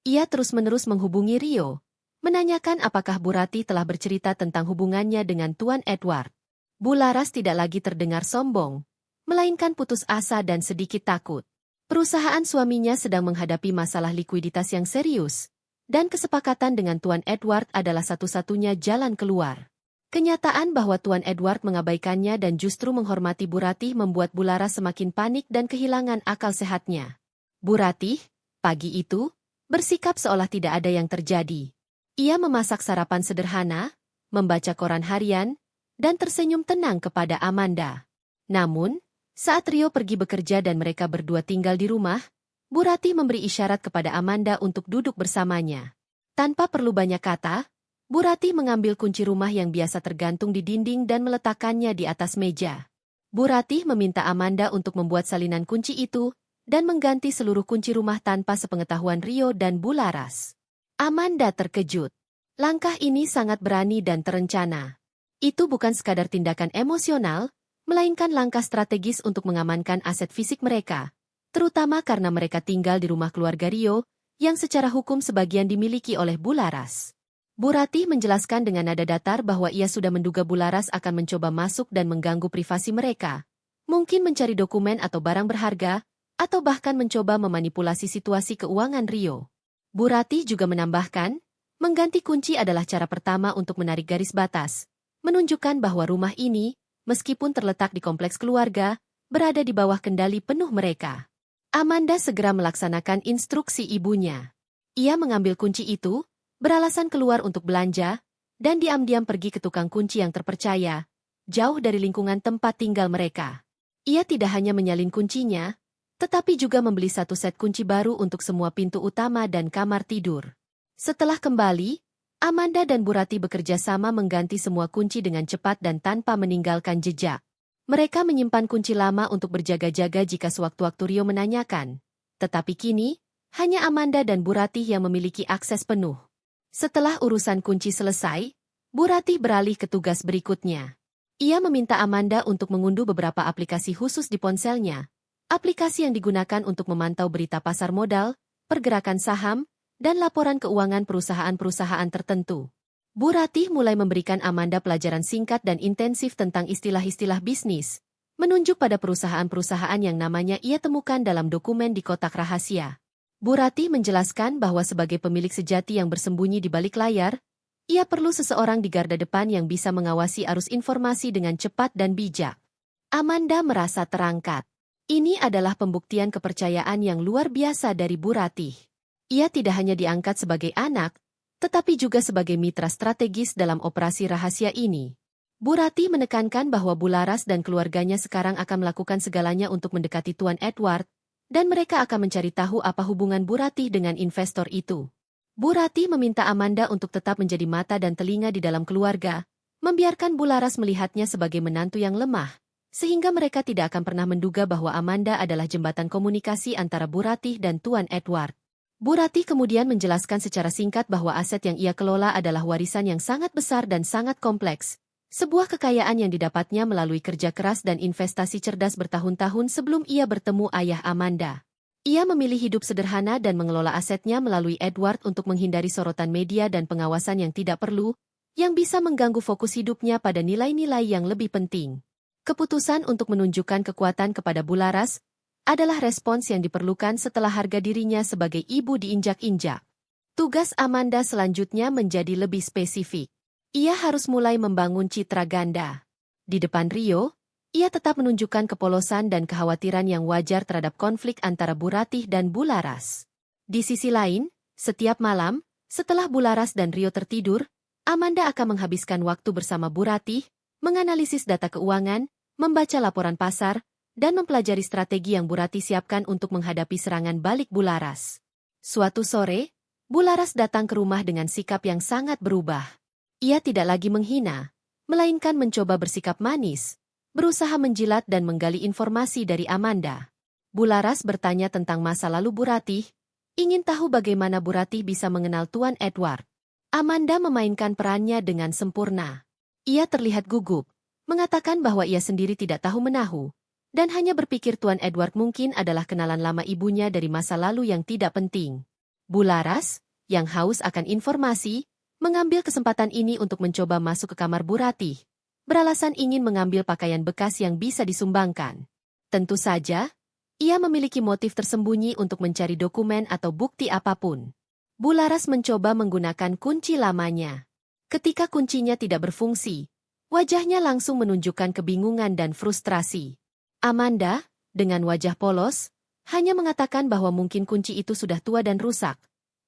Speaker 1: Ia terus-menerus menghubungi Rio, menanyakan apakah Bu Ratih telah bercerita tentang hubungannya dengan Tuan Edward. Bu Laras tidak lagi terdengar sombong, melainkan putus asa dan sedikit takut. Perusahaan suaminya sedang menghadapi masalah likuiditas yang serius, dan kesepakatan dengan Tuan Edward adalah satu-satunya jalan keluar. Kenyataan bahwa Tuan Edward mengabaikannya dan justru menghormati Bu Ratih membuat Bu Laras semakin panik dan kehilangan akal sehatnya. Bu Ratih, pagi itu, bersikap seolah tidak ada yang terjadi. Ia memasak sarapan sederhana, membaca koran harian, dan tersenyum tenang kepada Amanda. Namun, saat Rio pergi bekerja dan mereka berdua tinggal di rumah, Bu Ratih memberi isyarat kepada Amanda untuk duduk bersamanya. Tanpa perlu banyak kata, Bu Ratih mengambil kunci rumah yang biasa tergantung di dinding dan meletakkannya di atas meja. Bu Ratih meminta Amanda untuk membuat salinan kunci itu dan mengganti seluruh kunci rumah tanpa sepengetahuan Rio dan Bu Laras. Amanda terkejut. Langkah ini sangat berani dan terencana. Itu bukan sekadar tindakan emosional, melainkan langkah strategis untuk mengamankan aset fisik mereka, terutama karena mereka tinggal di rumah keluarga Rio, yang secara hukum sebagian dimiliki oleh Bu Laras. Bu Ratih menjelaskan dengan nada datar bahwa ia sudah menduga Bu Laras akan mencoba masuk dan mengganggu privasi mereka, mungkin mencari dokumen atau barang berharga, atau bahkan mencoba memanipulasi situasi keuangan Rio. Bu Ratih juga menambahkan, mengganti kunci adalah cara pertama untuk menarik garis batas, menunjukkan bahwa rumah ini, meskipun terletak di kompleks keluarga, berada di bawah kendali penuh mereka. Amanda segera melaksanakan instruksi ibunya. Ia mengambil kunci itu, beralasan keluar untuk belanja, dan diam-diam pergi ke tukang kunci yang terpercaya, jauh dari lingkungan tempat tinggal mereka. Ia tidak hanya menyalin kuncinya, tetapi juga membeli satu set kunci baru untuk semua pintu utama dan kamar tidur. Setelah kembali, Amanda dan Bu Ratih bekerja sama mengganti semua kunci dengan cepat dan tanpa meninggalkan jejak. Mereka menyimpan kunci lama untuk berjaga-jaga jika sewaktu-waktu Rio menanyakan. Tetapi kini, hanya Amanda dan Bu Ratih yang memiliki akses penuh. Setelah urusan kunci selesai, Bu Ratih beralih ke tugas berikutnya. Ia meminta Amanda untuk mengunduh beberapa aplikasi khusus di ponselnya. Aplikasi yang digunakan untuk memantau berita pasar modal, pergerakan saham, dan laporan keuangan perusahaan-perusahaan tertentu. Bu Ratih mulai memberikan Amanda pelajaran singkat dan intensif tentang istilah-istilah bisnis, menunjuk pada perusahaan-perusahaan yang namanya ia temukan dalam dokumen di kotak rahasia. Bu Ratih menjelaskan bahwa sebagai pemilik sejati yang bersembunyi di balik layar, ia perlu seseorang di garda depan yang bisa mengawasi arus informasi dengan cepat dan bijak. Amanda merasa terangkat. Ini adalah pembuktian kepercayaan yang luar biasa dari Bu Ratih. Ia tidak hanya diangkat sebagai anak, tetapi juga sebagai mitra strategis dalam operasi rahasia ini. Bu Ratih menekankan bahwa Bu Laras dan keluarganya sekarang akan melakukan segalanya untuk mendekati Tuan Edward, dan mereka akan mencari tahu apa hubungan Bu Ratih dengan investor itu. Bu Ratih meminta Amanda untuk tetap menjadi mata dan telinga di dalam keluarga, membiarkan Bu Laras melihatnya sebagai menantu yang lemah, sehingga mereka tidak akan pernah menduga bahwa Amanda adalah jembatan komunikasi antara Bu Ratih dan Tuan Edward. Bu Ratih kemudian menjelaskan secara singkat bahwa aset yang ia kelola adalah warisan yang sangat besar dan sangat kompleks, sebuah kekayaan yang didapatnya melalui kerja keras dan investasi cerdas bertahun-tahun sebelum ia bertemu ayah Amanda. Ia memilih hidup sederhana dan mengelola asetnya melalui Edward untuk menghindari sorotan media dan pengawasan yang tidak perlu, yang bisa mengganggu fokus hidupnya pada nilai-nilai yang lebih penting. Keputusan untuk menunjukkan kekuatan kepada Bu Laras adalah respons yang diperlukan setelah harga dirinya sebagai ibu diinjak-injak. Tugas Amanda selanjutnya menjadi lebih spesifik. Ia harus mulai membangun citra ganda. Di depan Rio, ia tetap menunjukkan kepolosan dan kekhawatiran yang wajar terhadap konflik antara Bu Ratih dan Bu Laras. Di sisi lain, setiap malam, setelah Bu Laras dan Rio tertidur, Amanda akan menghabiskan waktu bersama Bu Ratih, menganalisis data keuangan, membaca laporan pasar, dan mempelajari strategi yang Bu Ratih siapkan untuk menghadapi serangan balik Bu Laras. Suatu sore, Bu Laras datang ke rumah dengan sikap yang sangat berubah. Ia tidak lagi menghina, melainkan mencoba bersikap manis, berusaha menjilat dan menggali informasi dari Amanda. Bu Laras bertanya tentang masa lalu Bu Ratih, ingin tahu bagaimana Bu Ratih bisa mengenal Tuan Edward. Amanda memainkan perannya dengan sempurna. Ia terlihat gugup, mengatakan bahwa ia sendiri tidak tahu menahu, dan hanya berpikir Tuan Edward mungkin adalah kenalan lama ibunya dari masa lalu yang tidak penting. Bu Laras, yang haus akan informasi, mengambil kesempatan ini untuk mencoba masuk ke kamar Bu Ratih, beralasan ingin mengambil pakaian bekas yang bisa disumbangkan. Tentu saja, ia memiliki motif tersembunyi untuk mencari dokumen atau bukti apapun. Bu Laras mencoba menggunakan kunci lamanya. Ketika kuncinya tidak berfungsi, wajahnya langsung menunjukkan kebingungan dan frustrasi. Amanda, dengan wajah polos, hanya mengatakan bahwa mungkin kunci itu sudah tua dan rusak.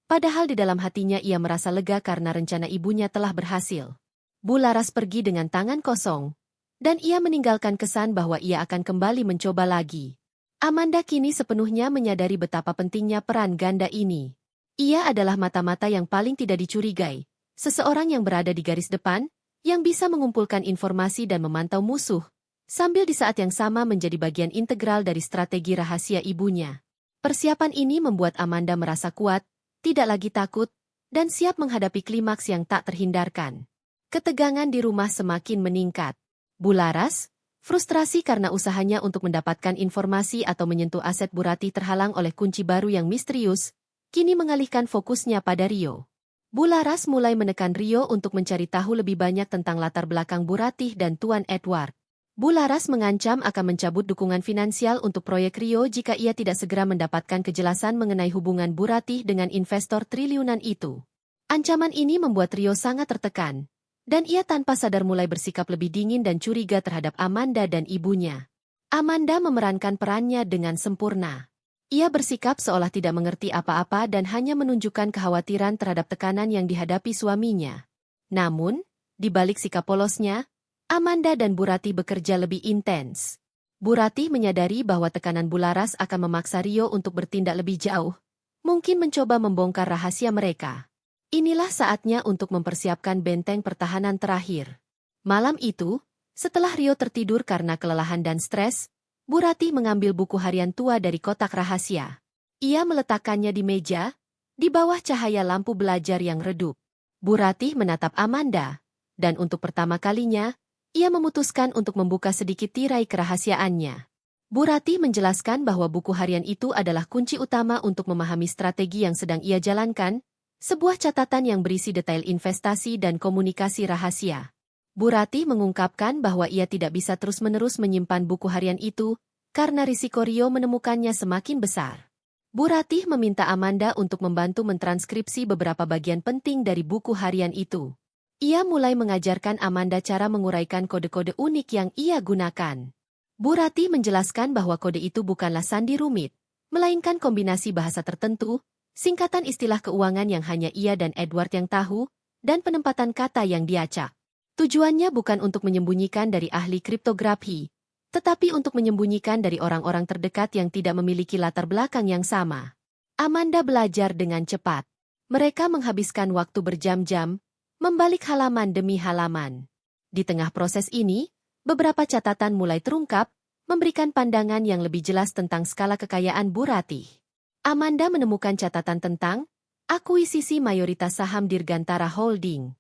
Speaker 1: Padahal di dalam hatinya ia merasa lega karena rencana ibunya telah berhasil. Bu Laras pergi dengan tangan kosong, dan ia meninggalkan kesan bahwa ia akan kembali mencoba lagi. Amanda kini sepenuhnya menyadari betapa pentingnya peran ganda ini. Ia adalah mata-mata yang paling tidak dicurigai, seseorang yang berada di garis depan, yang bisa mengumpulkan informasi dan memantau musuh, sambil di saat yang sama menjadi bagian integral dari strategi rahasia ibunya. Persiapan ini membuat Amanda merasa kuat, tidak lagi takut, dan siap menghadapi klimaks yang tak terhindarkan. Ketegangan di rumah semakin meningkat. Bu Laras, frustrasi karena usahanya untuk mendapatkan informasi atau menyentuh aset Bu Ratih terhalang oleh kunci baru yang misterius, kini mengalihkan fokusnya pada Rio. Bu Laras mulai menekan Rio untuk mencari tahu lebih banyak tentang latar belakang Bu Ratih dan Tuan Edward. Bu Laras mengancam akan mencabut dukungan finansial untuk proyek Rio jika ia tidak segera mendapatkan kejelasan mengenai hubungan Bu Ratih dengan investor triliunan itu. Ancaman ini membuat Rio sangat tertekan, dan ia tanpa sadar mulai bersikap lebih dingin dan curiga terhadap Amanda dan ibunya. Amanda memerankan perannya dengan sempurna. Ia bersikap seolah tidak mengerti apa-apa dan hanya menunjukkan kekhawatiran terhadap tekanan yang dihadapi suaminya. Namun, di balik sikap polosnya, Amanda dan Bu Ratih bekerja lebih intens. Bu Ratih menyadari bahwa tekanan Bu Laras akan memaksa Rio untuk bertindak lebih jauh, mungkin mencoba membongkar rahasia mereka. Inilah saatnya untuk mempersiapkan benteng pertahanan terakhir. Malam itu, setelah Rio tertidur karena kelelahan dan stres, Bu Ratih mengambil buku harian tua dari kotak rahasia. Ia meletakkannya di meja, di bawah cahaya lampu belajar yang redup. Bu Ratih menatap Amanda, dan untuk pertama kalinya, ia memutuskan untuk membuka sedikit tirai kerahasiaannya. Bu Ratih menjelaskan bahwa buku harian itu adalah kunci utama untuk memahami strategi yang sedang ia jalankan, sebuah catatan yang berisi detail investasi dan komunikasi rahasia. Bu Ratih mengungkapkan bahwa ia tidak bisa terus-menerus menyimpan buku harian itu, karena risiko Rio menemukannya semakin besar. Bu Ratih meminta Amanda untuk membantu mentranskripsi beberapa bagian penting dari buku harian itu. Ia mulai mengajarkan Amanda cara menguraikan kode-kode unik yang ia gunakan. Bu Ratih menjelaskan bahwa kode itu bukanlah sandi rumit, melainkan kombinasi bahasa tertentu, singkatan istilah keuangan yang hanya ia dan Edward yang tahu, dan penempatan kata yang diacak. Tujuannya bukan untuk menyembunyikan dari ahli kriptografi, tetapi untuk menyembunyikan dari orang-orang terdekat yang tidak memiliki latar belakang yang sama. Amanda belajar dengan cepat. Mereka menghabiskan waktu berjam-jam, membalik halaman demi halaman. Di tengah proses ini, beberapa catatan mulai terungkap, memberikan pandangan yang lebih jelas tentang skala kekayaan Bu Ratih. Amanda menemukan catatan tentang akuisisi mayoritas saham Dirgantara Holding.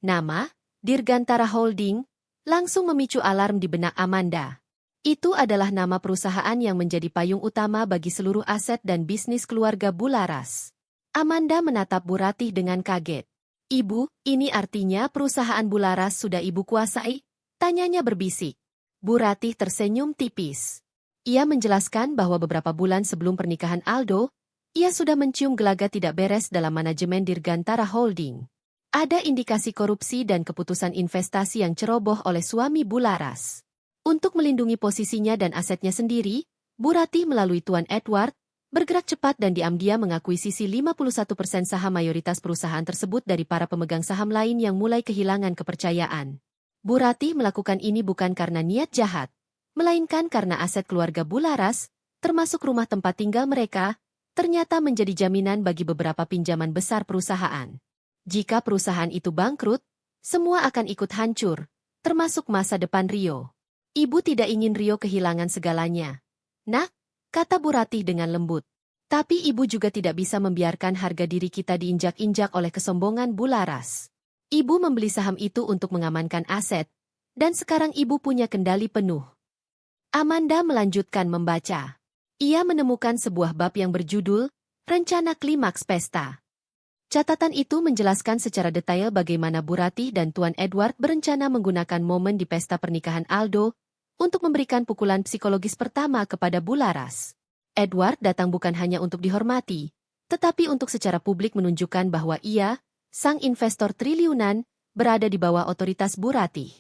Speaker 1: Nama, Dirgantara Holding, langsung memicu alarm di benak Amanda. Itu adalah nama perusahaan yang menjadi payung utama bagi seluruh aset dan bisnis keluarga Bularas. Amanda menatap Bu Ratih dengan kaget. "Ibu, ini artinya perusahaan Bularas sudah Ibu kuasai?" tanyanya berbisik. Bu Ratih tersenyum tipis. Ia menjelaskan bahwa beberapa bulan sebelum pernikahan Aldo, ia sudah mencium gelagat tidak beres dalam manajemen Dirgantara Holding. Ada indikasi korupsi dan keputusan investasi yang ceroboh oleh suami Bularas. Untuk melindungi posisinya dan asetnya sendiri, Bu Ratih melalui Tuan Edward, bergerak cepat dan diam-diam mengakuisisi 51% saham mayoritas perusahaan tersebut dari para pemegang saham lain yang mulai kehilangan kepercayaan. Bu Ratih melakukan ini bukan karena niat jahat, melainkan karena aset keluarga Bularas, termasuk rumah tempat tinggal mereka, ternyata menjadi jaminan bagi beberapa pinjaman besar perusahaan. Jika perusahaan itu bangkrut, semua akan ikut hancur, termasuk masa depan Rio. "Ibu tidak ingin Rio kehilangan segalanya, Nak," kata Bu Ratih dengan lembut. "Tapi ibu juga tidak bisa membiarkan harga diri kita diinjak-injak oleh kesombongan Bularas. Ibu membeli saham itu untuk mengamankan aset, dan sekarang ibu punya kendali penuh." Amanda melanjutkan membaca. Ia menemukan sebuah bab yang berjudul, Rencana Klimaks Pesta. Catatan itu menjelaskan secara detail bagaimana Bu Ratih dan Tuan Edward berencana menggunakan momen di pesta pernikahan Aldo untuk memberikan pukulan psikologis pertama kepada Bularas. Edward datang bukan hanya untuk dihormati, tetapi untuk secara publik menunjukkan bahwa ia, sang investor triliunan, berada di bawah otoritas Bu Ratih.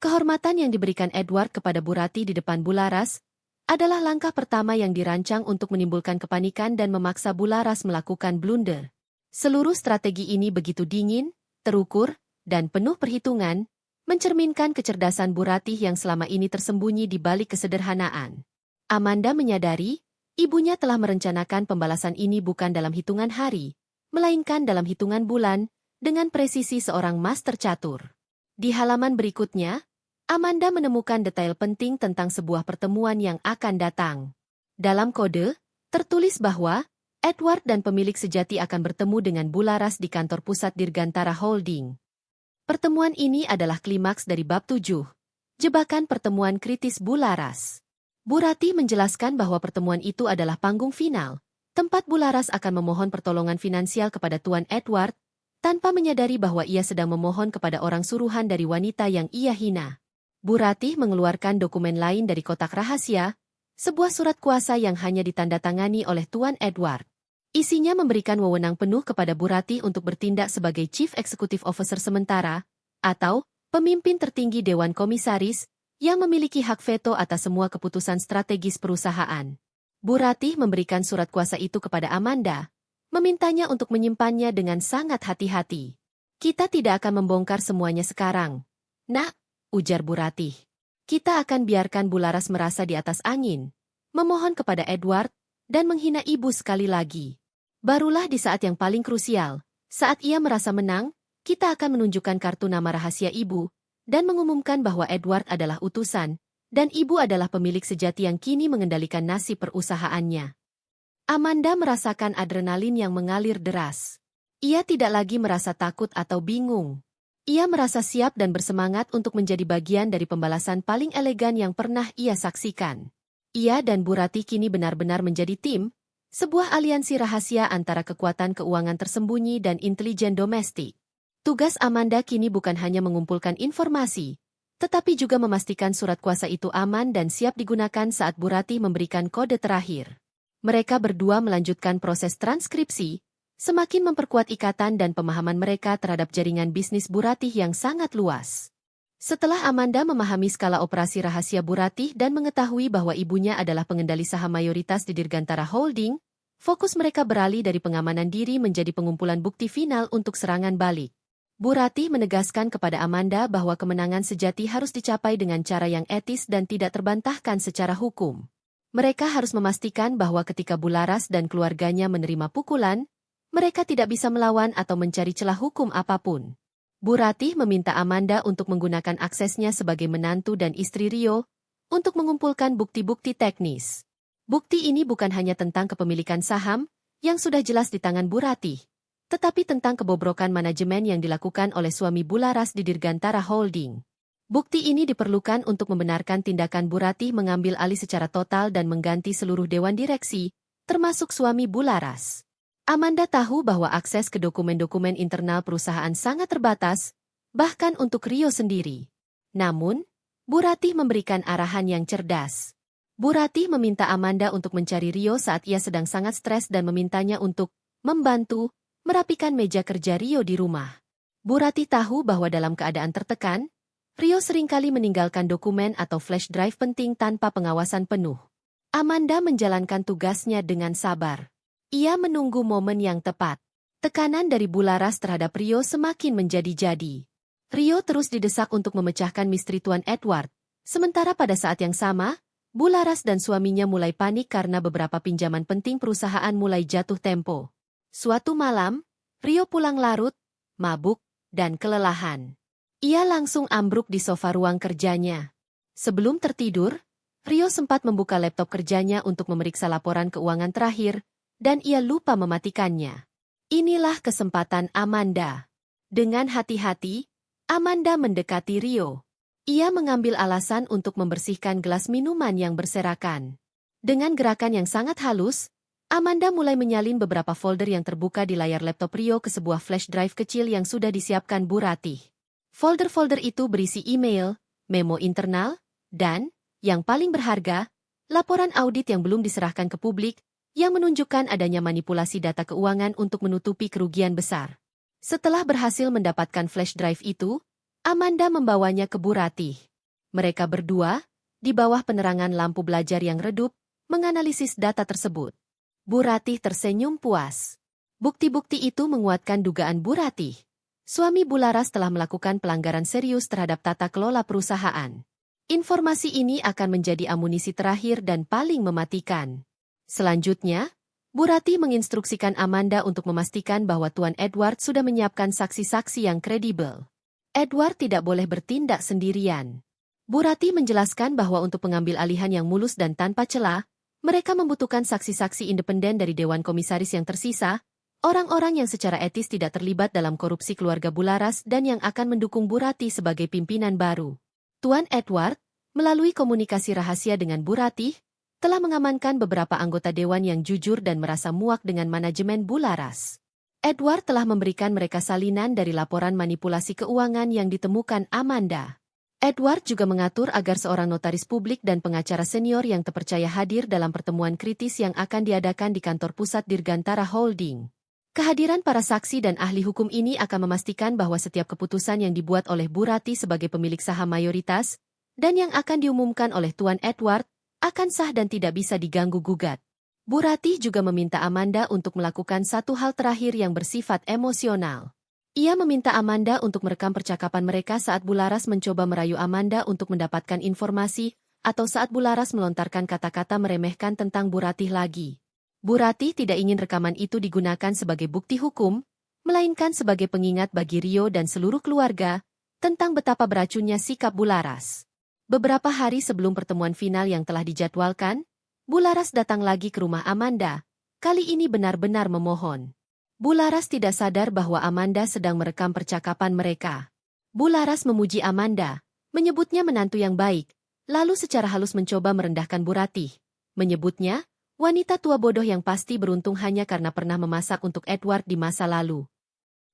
Speaker 1: Kehormatan yang diberikan Edward kepada Bu Ratih di depan Bularas adalah langkah pertama yang dirancang untuk menimbulkan kepanikan dan memaksa Bularas melakukan blunder. Seluruh strategi ini begitu dingin, terukur, dan penuh perhitungan, mencerminkan kecerdasan Bu Ratih yang selama ini tersembunyi di balik kesederhanaan. Amanda menyadari, ibunya telah merencanakan pembalasan ini bukan dalam hitungan hari, melainkan dalam hitungan bulan, dengan presisi seorang master catur. Di halaman berikutnya, Amanda menemukan detail penting tentang sebuah pertemuan yang akan datang. Dalam kode, tertulis bahwa Edward dan pemilik sejati akan bertemu dengan Bularas di kantor pusat Dirgantara Holding. Pertemuan ini adalah klimaks dari bab 7, jebakan pertemuan kritis Bularas. Bu Ratih menjelaskan bahwa pertemuan itu adalah panggung final, tempat Bularas akan memohon pertolongan finansial kepada Tuan Edward, tanpa menyadari bahwa ia sedang memohon kepada orang suruhan dari wanita yang ia hina. Bu Ratih mengeluarkan dokumen lain dari kotak rahasia, sebuah surat kuasa yang hanya ditandatangani oleh Tuan Edward. Isinya memberikan wewenang penuh kepada Bu Ratih untuk bertindak sebagai Chief Executive Officer sementara, atau pemimpin tertinggi Dewan Komisaris, yang memiliki hak veto atas semua keputusan strategis perusahaan. Bu Ratih memberikan surat kuasa itu kepada Amanda, memintanya untuk menyimpannya dengan sangat hati-hati. "Kita tidak akan membongkar semuanya sekarang, Nak," ujar Bu Ratih. "Kita akan biarkan Bularas merasa di atas angin, memohon kepada Edward, dan menghina ibu sekali lagi. Barulah di saat yang paling krusial, saat ia merasa menang, kita akan menunjukkan kartu nama rahasia ibu, dan mengumumkan bahwa Edward adalah utusan, dan ibu adalah pemilik sejati yang kini mengendalikan nasib perusahaannya." Amanda merasakan adrenalin yang mengalir deras. Ia tidak lagi merasa takut atau bingung. Ia merasa siap dan bersemangat untuk menjadi bagian dari pembalasan paling elegan yang pernah ia saksikan. Ia dan Bu Ratih kini benar-benar menjadi tim, sebuah aliansi rahasia antara kekuatan keuangan tersembunyi dan intelijen domestik. Tugas Amanda kini bukan hanya mengumpulkan informasi, tetapi juga memastikan surat kuasa itu aman dan siap digunakan saat Bu Ratih memberikan kode terakhir. Mereka berdua melanjutkan proses transkripsi, semakin memperkuat ikatan dan pemahaman mereka terhadap jaringan bisnis Bu Ratih yang sangat luas. Setelah Amanda memahami skala operasi rahasia Bu Ratih dan mengetahui bahwa ibunya adalah pengendali saham mayoritas di Dirgantara Holding, fokus mereka beralih dari pengamanan diri menjadi pengumpulan bukti final untuk serangan balik. Bu Ratih menegaskan kepada Amanda bahwa kemenangan sejati harus dicapai dengan cara yang etis dan tidak terbantahkan secara hukum. Mereka harus memastikan bahwa ketika Bularas dan keluarganya menerima pukulan, mereka tidak bisa melawan atau mencari celah hukum apapun. Bu Ratih meminta Amanda untuk menggunakan aksesnya sebagai menantu dan istri Rio untuk mengumpulkan bukti-bukti teknis. Bukti ini bukan hanya tentang kepemilikan saham yang sudah jelas di tangan Bu Ratih, tetapi tentang kebobrokan manajemen yang dilakukan oleh suami Bularas di Dirgantara Holding. Bukti ini diperlukan untuk membenarkan tindakan Bu Ratih mengambil alih secara total dan mengganti seluruh dewan direksi, termasuk suami Bularas. Amanda tahu bahwa akses ke dokumen-dokumen internal perusahaan sangat terbatas, bahkan untuk Rio sendiri. Namun, Bu Ratih memberikan arahan yang cerdas. Bu Ratih meminta Amanda untuk mencari Rio saat ia sedang sangat stres dan memintanya untuk membantu merapikan meja kerja Rio di rumah. Bu Ratih tahu bahwa dalam keadaan tertekan, Rio seringkali meninggalkan dokumen atau flash drive penting tanpa pengawasan penuh. Amanda menjalankan tugasnya dengan sabar. Ia menunggu momen yang tepat. Tekanan dari Bularas terhadap Rio semakin menjadi-jadi. Rio terus didesak untuk memecahkan misteri Tuan Edward. Sementara pada saat yang sama, Bularas dan suaminya mulai panik karena beberapa pinjaman penting perusahaan mulai jatuh tempo. Suatu malam, Rio pulang larut, mabuk, dan kelelahan. Ia langsung ambruk di sofa ruang kerjanya. Sebelum tertidur, Rio sempat membuka laptop kerjanya untuk memeriksa laporan keuangan terakhir, dan ia lupa mematikannya. Inilah kesempatan Amanda. Dengan hati-hati, Amanda mendekati Rio. Ia mengambil alasan untuk membersihkan gelas minuman yang berserakan. Dengan gerakan yang sangat halus, Amanda mulai menyalin beberapa folder yang terbuka di layar laptop Rio ke sebuah flash drive kecil yang sudah disiapkan Bu Ratih. Folder-folder itu berisi email, memo internal, dan, yang paling berharga, laporan audit yang belum diserahkan ke publik, yang menunjukkan adanya manipulasi data keuangan untuk menutupi kerugian besar. Setelah berhasil mendapatkan flash drive itu, Amanda membawanya ke Bu Ratih. Mereka berdua, di bawah penerangan lampu belajar yang redup, menganalisis data tersebut. Bu Ratih tersenyum puas. Bukti-bukti itu menguatkan dugaan Bu Ratih. Suami Bularas telah melakukan pelanggaran serius terhadap tata kelola perusahaan. Informasi ini akan menjadi amunisi terakhir dan paling mematikan. Selanjutnya, Bu Ratih menginstruksikan Amanda untuk memastikan bahwa Tuan Edward sudah menyiapkan saksi-saksi yang kredibel. Edward tidak boleh bertindak sendirian. Bu Ratih menjelaskan bahwa untuk pengambil alihan yang mulus dan tanpa celah, mereka membutuhkan saksi-saksi independen dari Dewan Komisaris yang tersisa, orang-orang yang secara etis tidak terlibat dalam korupsi keluarga Bularas dan yang akan mendukung Bu Ratih sebagai pimpinan baru. Tuan Edward, melalui komunikasi rahasia dengan Bu Ratih, telah mengamankan beberapa anggota dewan yang jujur dan merasa muak dengan manajemen Bularas. Edward telah memberikan mereka salinan dari laporan manipulasi keuangan yang ditemukan Amanda. Edward juga mengatur agar seorang notaris publik dan pengacara senior yang terpercaya hadir dalam pertemuan kritis yang akan diadakan di kantor pusat Dirgantara Holding. Kehadiran para saksi dan ahli hukum ini akan memastikan bahwa setiap keputusan yang dibuat oleh Bu Ratih sebagai pemilik saham mayoritas, dan yang akan diumumkan oleh Tuan Edward, akan sah dan tidak bisa diganggu-gugat. Bu Ratih juga meminta Amanda untuk melakukan satu hal terakhir yang bersifat emosional. Ia meminta Amanda untuk merekam percakapan mereka saat Bularas mencoba merayu Amanda untuk mendapatkan informasi, atau saat Bularas melontarkan kata-kata meremehkan tentang Bu Ratih lagi. Bu Ratih tidak ingin rekaman itu digunakan sebagai bukti hukum, melainkan sebagai pengingat bagi Rio dan seluruh keluarga, tentang betapa beracunnya sikap Bularas. Beberapa hari sebelum pertemuan final yang telah dijadwalkan, Bularas datang lagi ke rumah Amanda, kali ini benar-benar memohon. Bularas tidak sadar bahwa Amanda sedang merekam percakapan mereka. Bularas memuji Amanda, menyebutnya menantu yang baik, lalu secara halus mencoba merendahkan Bu Ratih. Menyebutnya, wanita tua bodoh yang pasti beruntung hanya karena pernah memasak untuk Edward di masa lalu.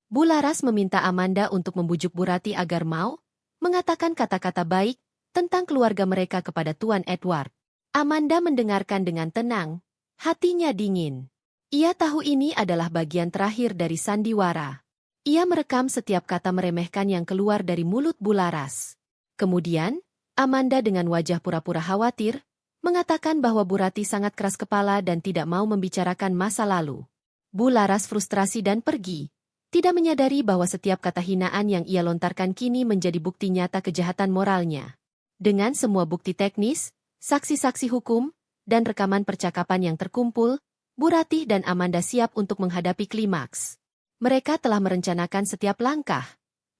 Speaker 1: Bularas meminta Amanda untuk membujuk Bu Ratih agar mau mengatakan kata-kata baik tentang keluarga mereka kepada Tuan Edward. Amanda mendengarkan dengan tenang, hatinya dingin. Ia tahu ini adalah bagian terakhir dari sandiwara. Ia merekam setiap kata meremehkan yang keluar dari mulut Bularas. Kemudian, Amanda dengan wajah pura-pura khawatir, mengatakan bahwa Bu Ratih sangat keras kepala dan tidak mau membicarakan masa lalu. Bularas frustrasi dan pergi, tidak menyadari bahwa setiap kata hinaan yang ia lontarkan kini menjadi bukti nyata kejahatan moralnya. Dengan semua bukti teknis, saksi-saksi hukum, dan rekaman percakapan yang terkumpul, Bu Ratih dan Amanda siap untuk menghadapi klimaks. Mereka telah merencanakan setiap langkah,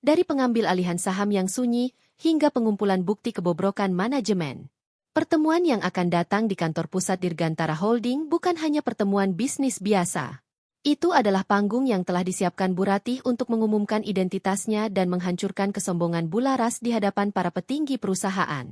Speaker 1: dari pengambil alihan saham yang sunyi hingga pengumpulan bukti kebobrokan manajemen. Pertemuan yang akan datang di kantor pusat Dirgantara Holding bukan hanya pertemuan bisnis biasa. Itu adalah panggung yang telah disiapkan Bu Ratih untuk mengumumkan identitasnya dan menghancurkan kesombongan Bularas di hadapan para petinggi perusahaan.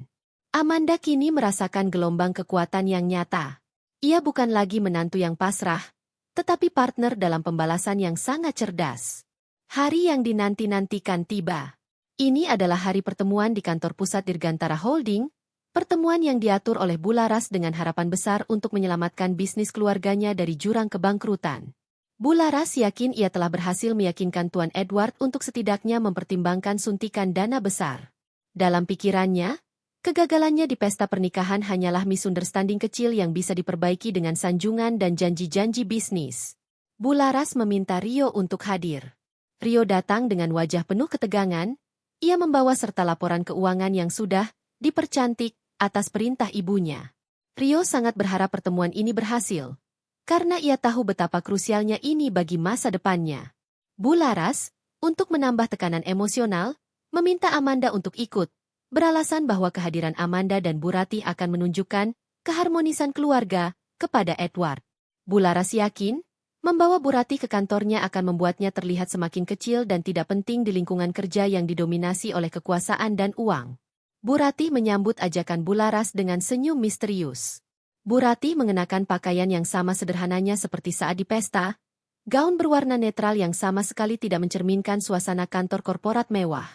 Speaker 1: Amanda kini merasakan gelombang kekuatan yang nyata. Ia bukan lagi menantu yang pasrah, tetapi partner dalam pembalasan yang sangat cerdas. Hari yang dinanti-nantikan tiba. Ini adalah hari pertemuan di kantor pusat Dirgantara Holding, pertemuan yang diatur oleh Bularas dengan harapan besar untuk menyelamatkan bisnis keluarganya dari jurang kebangkrutan. Bularas yakin ia telah berhasil meyakinkan Tuan Edward untuk setidaknya mempertimbangkan suntikan dana besar. Dalam pikirannya, kegagalannya di pesta pernikahan hanyalah misunderstanding kecil yang bisa diperbaiki dengan sanjungan dan janji-janji bisnis. Bularas meminta Rio untuk hadir. Rio datang dengan wajah penuh ketegangan. Ia membawa serta laporan keuangan yang sudah dipercantik atas perintah ibunya. Rio sangat berharap pertemuan ini berhasil, karena ia tahu betapa krusialnya ini bagi masa depannya. Bularas, untuk menambah tekanan emosional, meminta Amanda untuk ikut, beralasan bahwa kehadiran Amanda dan Bu Ratih akan menunjukkan keharmonisan keluarga kepada Edward. Bularas yakin, membawa Bu Ratih ke kantornya akan membuatnya terlihat semakin kecil dan tidak penting di lingkungan kerja yang didominasi oleh kekuasaan dan uang. Bu Ratih menyambut ajakan Bularas dengan senyum misterius. Bu Ratih mengenakan pakaian yang sama sederhananya seperti saat di pesta, gaun berwarna netral yang sama sekali tidak mencerminkan suasana kantor korporat mewah.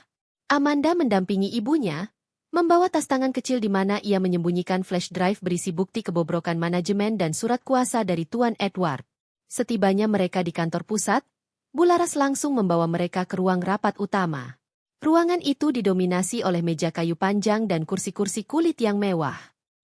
Speaker 1: Amanda mendampingi ibunya, membawa tas tangan kecil di mana ia menyembunyikan flash drive berisi bukti kebobrokan manajemen dan surat kuasa dari Tuan Edward. Setibanya mereka di kantor pusat, Bularas langsung membawa mereka ke ruang rapat utama. Ruangan itu didominasi oleh meja kayu panjang dan kursi-kursi kulit yang mewah.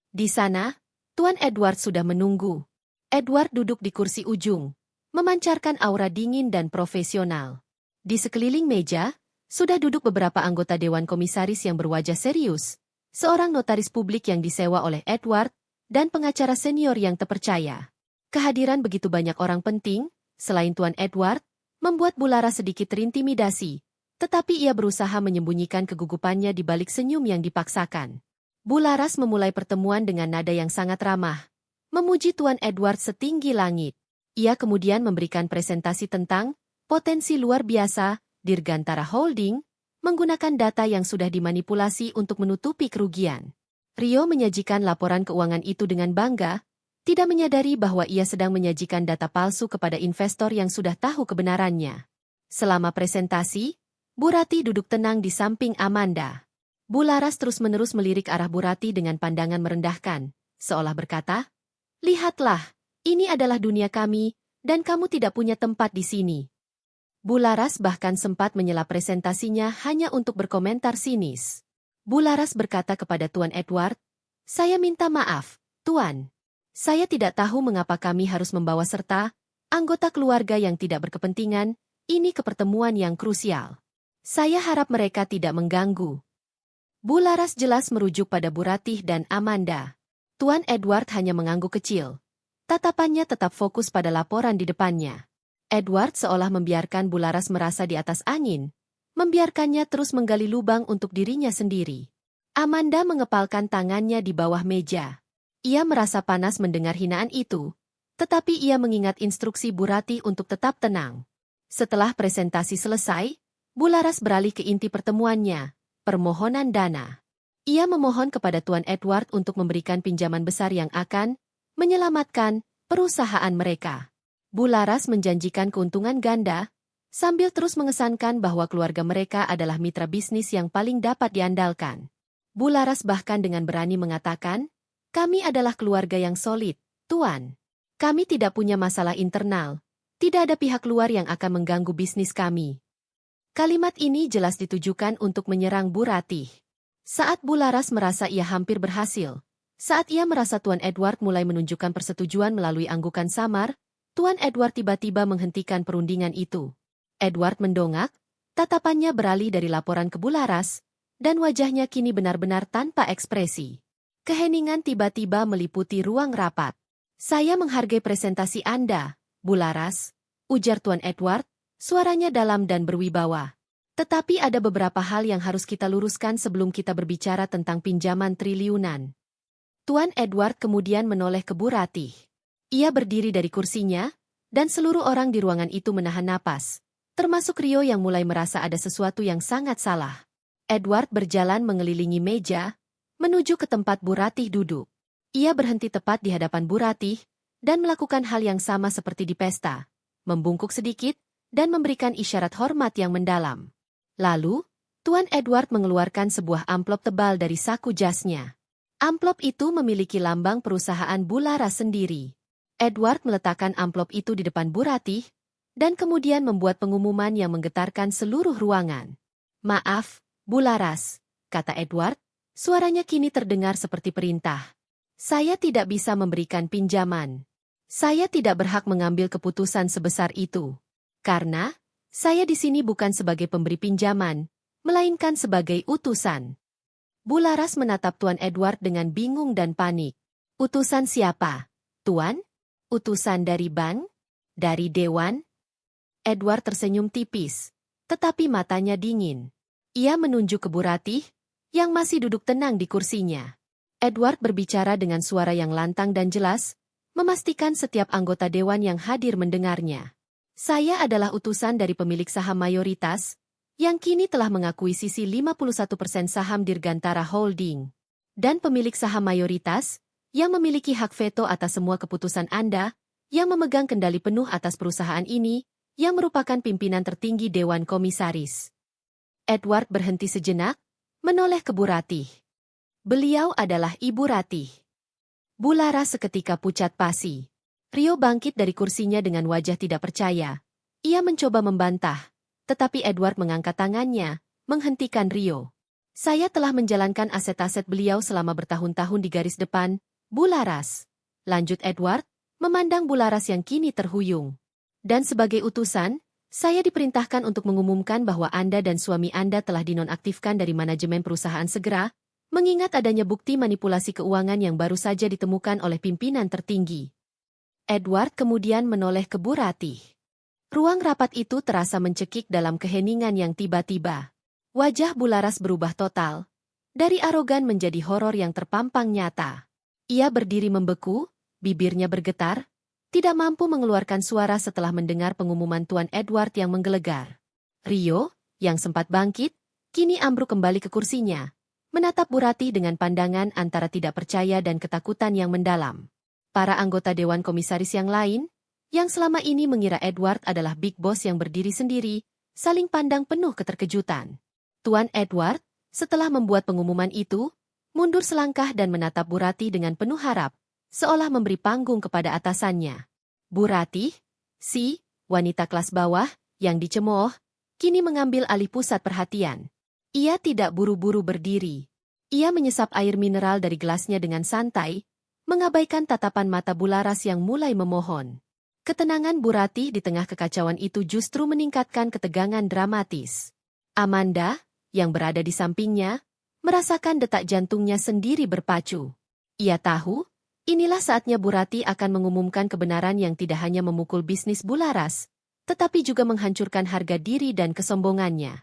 Speaker 1: Di sana, Tuan Edward sudah menunggu. Edward duduk di kursi ujung, memancarkan aura dingin dan profesional. Di sekeliling meja, sudah duduk beberapa anggota Dewan Komisaris yang berwajah serius, seorang notaris publik yang disewa oleh Edward, dan pengacara senior yang terpercaya. Kehadiran begitu banyak orang penting, selain Tuan Edward, membuat Bularas sedikit terintimidasi, tetapi ia berusaha menyembunyikan kegugupannya di balik senyum yang dipaksakan. Bularas memulai pertemuan dengan nada yang sangat ramah, memuji Tuan Edward setinggi langit. Ia kemudian memberikan presentasi tentang potensi luar biasa Dirgantara Holding, menggunakan data yang sudah dimanipulasi untuk menutupi kerugian. Rio menyajikan laporan keuangan itu dengan bangga, tidak menyadari bahwa ia sedang menyajikan data palsu kepada investor yang sudah tahu kebenarannya. Selama presentasi, Bu Ratih duduk tenang di samping Amanda. Bularas terus-menerus melirik arah Bu Ratih dengan pandangan merendahkan, seolah berkata, "Lihatlah, ini adalah dunia kami, dan kamu tidak punya tempat di sini." Bularas bahkan sempat menyela presentasinya hanya untuk berkomentar sinis. Bularas berkata kepada Tuan Edward, "Saya minta maaf, Tuan. Saya tidak tahu mengapa kami harus membawa serta anggota keluarga yang tidak berkepentingan ini ke pertemuan yang krusial. Saya harap mereka tidak mengganggu." Bularas jelas merujuk pada Bu Ratih dan Amanda. Tuan Edward hanya mengangguk kecil. Tatapannya tetap fokus pada laporan di depannya. Edward seolah membiarkan Bularas merasa di atas angin, membiarkannya terus menggali lubang untuk dirinya sendiri. Amanda mengepalkan tangannya di bawah meja. Ia merasa panas mendengar hinaan itu, tetapi ia mengingat instruksi Bu Ratih untuk tetap tenang. Setelah presentasi selesai, Bularas beralih ke inti pertemuannya, permohonan dana. Ia memohon kepada Tuan Edward untuk memberikan pinjaman besar yang akan menyelamatkan perusahaan mereka. Bularas menjanjikan keuntungan ganda, sambil terus mengesankan bahwa keluarga mereka adalah mitra bisnis yang paling dapat diandalkan. Bularas bahkan dengan berani mengatakan, "Kami adalah keluarga yang solid, Tuan. Kami tidak punya masalah internal. Tidak ada pihak luar yang akan mengganggu bisnis kami." Kalimat ini jelas ditujukan untuk menyerang Bu Ratih. Saat Bularas merasa ia hampir berhasil, saat ia merasa Tuan Edward mulai menunjukkan persetujuan melalui anggukan samar, Tuan Edward tiba-tiba menghentikan perundingan itu. Edward mendongak, tatapannya beralih dari laporan ke Bularas, dan wajahnya kini benar-benar tanpa ekspresi. Keheningan tiba-tiba meliputi ruang rapat. Saya menghargai presentasi Anda, Bularas, ujar Tuan Edward, suaranya dalam dan berwibawa. Tetapi ada beberapa hal yang harus kita luruskan sebelum kita berbicara tentang pinjaman triliunan. Tuan Edward kemudian menoleh ke Bu Ratih. Ia berdiri dari kursinya, dan seluruh orang di ruangan itu menahan napas, termasuk Rio yang mulai merasa ada sesuatu yang sangat salah. Edward berjalan mengelilingi meja, menuju ke tempat Bu Ratih duduk. Ia berhenti tepat di hadapan Bu Ratih, dan melakukan hal yang sama seperti di pesta, membungkuk sedikit, dan memberikan isyarat hormat yang mendalam. Lalu, Tuan Edward mengeluarkan sebuah amplop tebal dari saku jasnya. Amplop itu memiliki lambang perusahaan Bularas sendiri. Edward meletakkan amplop itu di depan Bu Ratih, dan kemudian membuat pengumuman yang menggetarkan seluruh ruangan. "Maaf, Bularas," kata Edward, suaranya kini terdengar seperti perintah. "Saya tidak bisa memberikan pinjaman. Saya tidak berhak mengambil keputusan sebesar itu. Karena saya di sini bukan sebagai pemberi pinjaman, melainkan sebagai utusan." Bularas menatap Tuan Edward dengan bingung dan panik. "Utusan siapa, Tuan? Utusan dari bank? Dari Dewan?" Edward tersenyum tipis, tetapi matanya dingin. Ia menunjuk ke Bu Ratih, yang masih duduk tenang di kursinya. Edward berbicara dengan suara yang lantang dan jelas, memastikan setiap anggota Dewan yang hadir mendengarnya. "Saya adalah utusan dari pemilik saham mayoritas, yang kini telah mengakuisisi 51% saham Dirgantara Holding. Dan pemilik saham mayoritas, yang memiliki hak veto atas semua keputusan Anda, yang memegang kendali penuh atas perusahaan ini, yang merupakan pimpinan tertinggi Dewan Komisaris." Edward berhenti sejenak, menoleh ke Bu Ratih. Beliau adalah Ibu Ratih. Bularas seketika pucat pasi. Rio bangkit dari kursinya dengan wajah tidak percaya. Ia mencoba membantah, tetapi Edward mengangkat tangannya, menghentikan Rio. "Saya telah menjalankan aset-aset beliau selama bertahun-tahun di garis depan, Bularas," lanjut Edward, memandang Bularas yang kini terhuyung. "Dan sebagai utusan, saya diperintahkan untuk mengumumkan bahwa Anda dan suami Anda telah dinonaktifkan dari manajemen perusahaan segera, mengingat adanya bukti manipulasi keuangan yang baru saja ditemukan oleh pimpinan tertinggi." Edward kemudian menoleh ke Bu Ratih. Ruang rapat itu terasa mencekik dalam keheningan yang tiba-tiba. Wajah Bularas berubah total, dari arogan menjadi horor yang terpampang nyata. Ia berdiri membeku, bibirnya bergetar, tidak mampu mengeluarkan suara setelah mendengar pengumuman Tuan Edward yang menggelegar. Rio, yang sempat bangkit, kini ambruk kembali ke kursinya, menatap Bu Ratih dengan pandangan antara tidak percaya dan ketakutan yang mendalam. Para anggota Dewan Komisaris yang lain, yang selama ini mengira Edward adalah Big Boss yang berdiri sendiri, saling pandang penuh keterkejutan. Tuan Edward, setelah membuat pengumuman itu, mundur selangkah dan menatap Bu Ratih dengan penuh harap, seolah memberi panggung kepada atasannya. Bu Ratih, si wanita kelas bawah, yang dicemooh, kini mengambil alih pusat perhatian. Ia tidak buru-buru berdiri. Ia menyesap air mineral dari gelasnya dengan santai, mengabaikan tatapan mata Bularas yang mulai memohon. Ketenangan Bu Ratih di tengah kekacauan itu justru meningkatkan ketegangan dramatis. Amanda, yang berada di sampingnya, merasakan detak jantungnya sendiri berpacu. Ia tahu, inilah saatnya Bu Ratih akan mengumumkan kebenaran yang tidak hanya memukul bisnis Bularas, tetapi juga menghancurkan harga diri dan kesombongannya.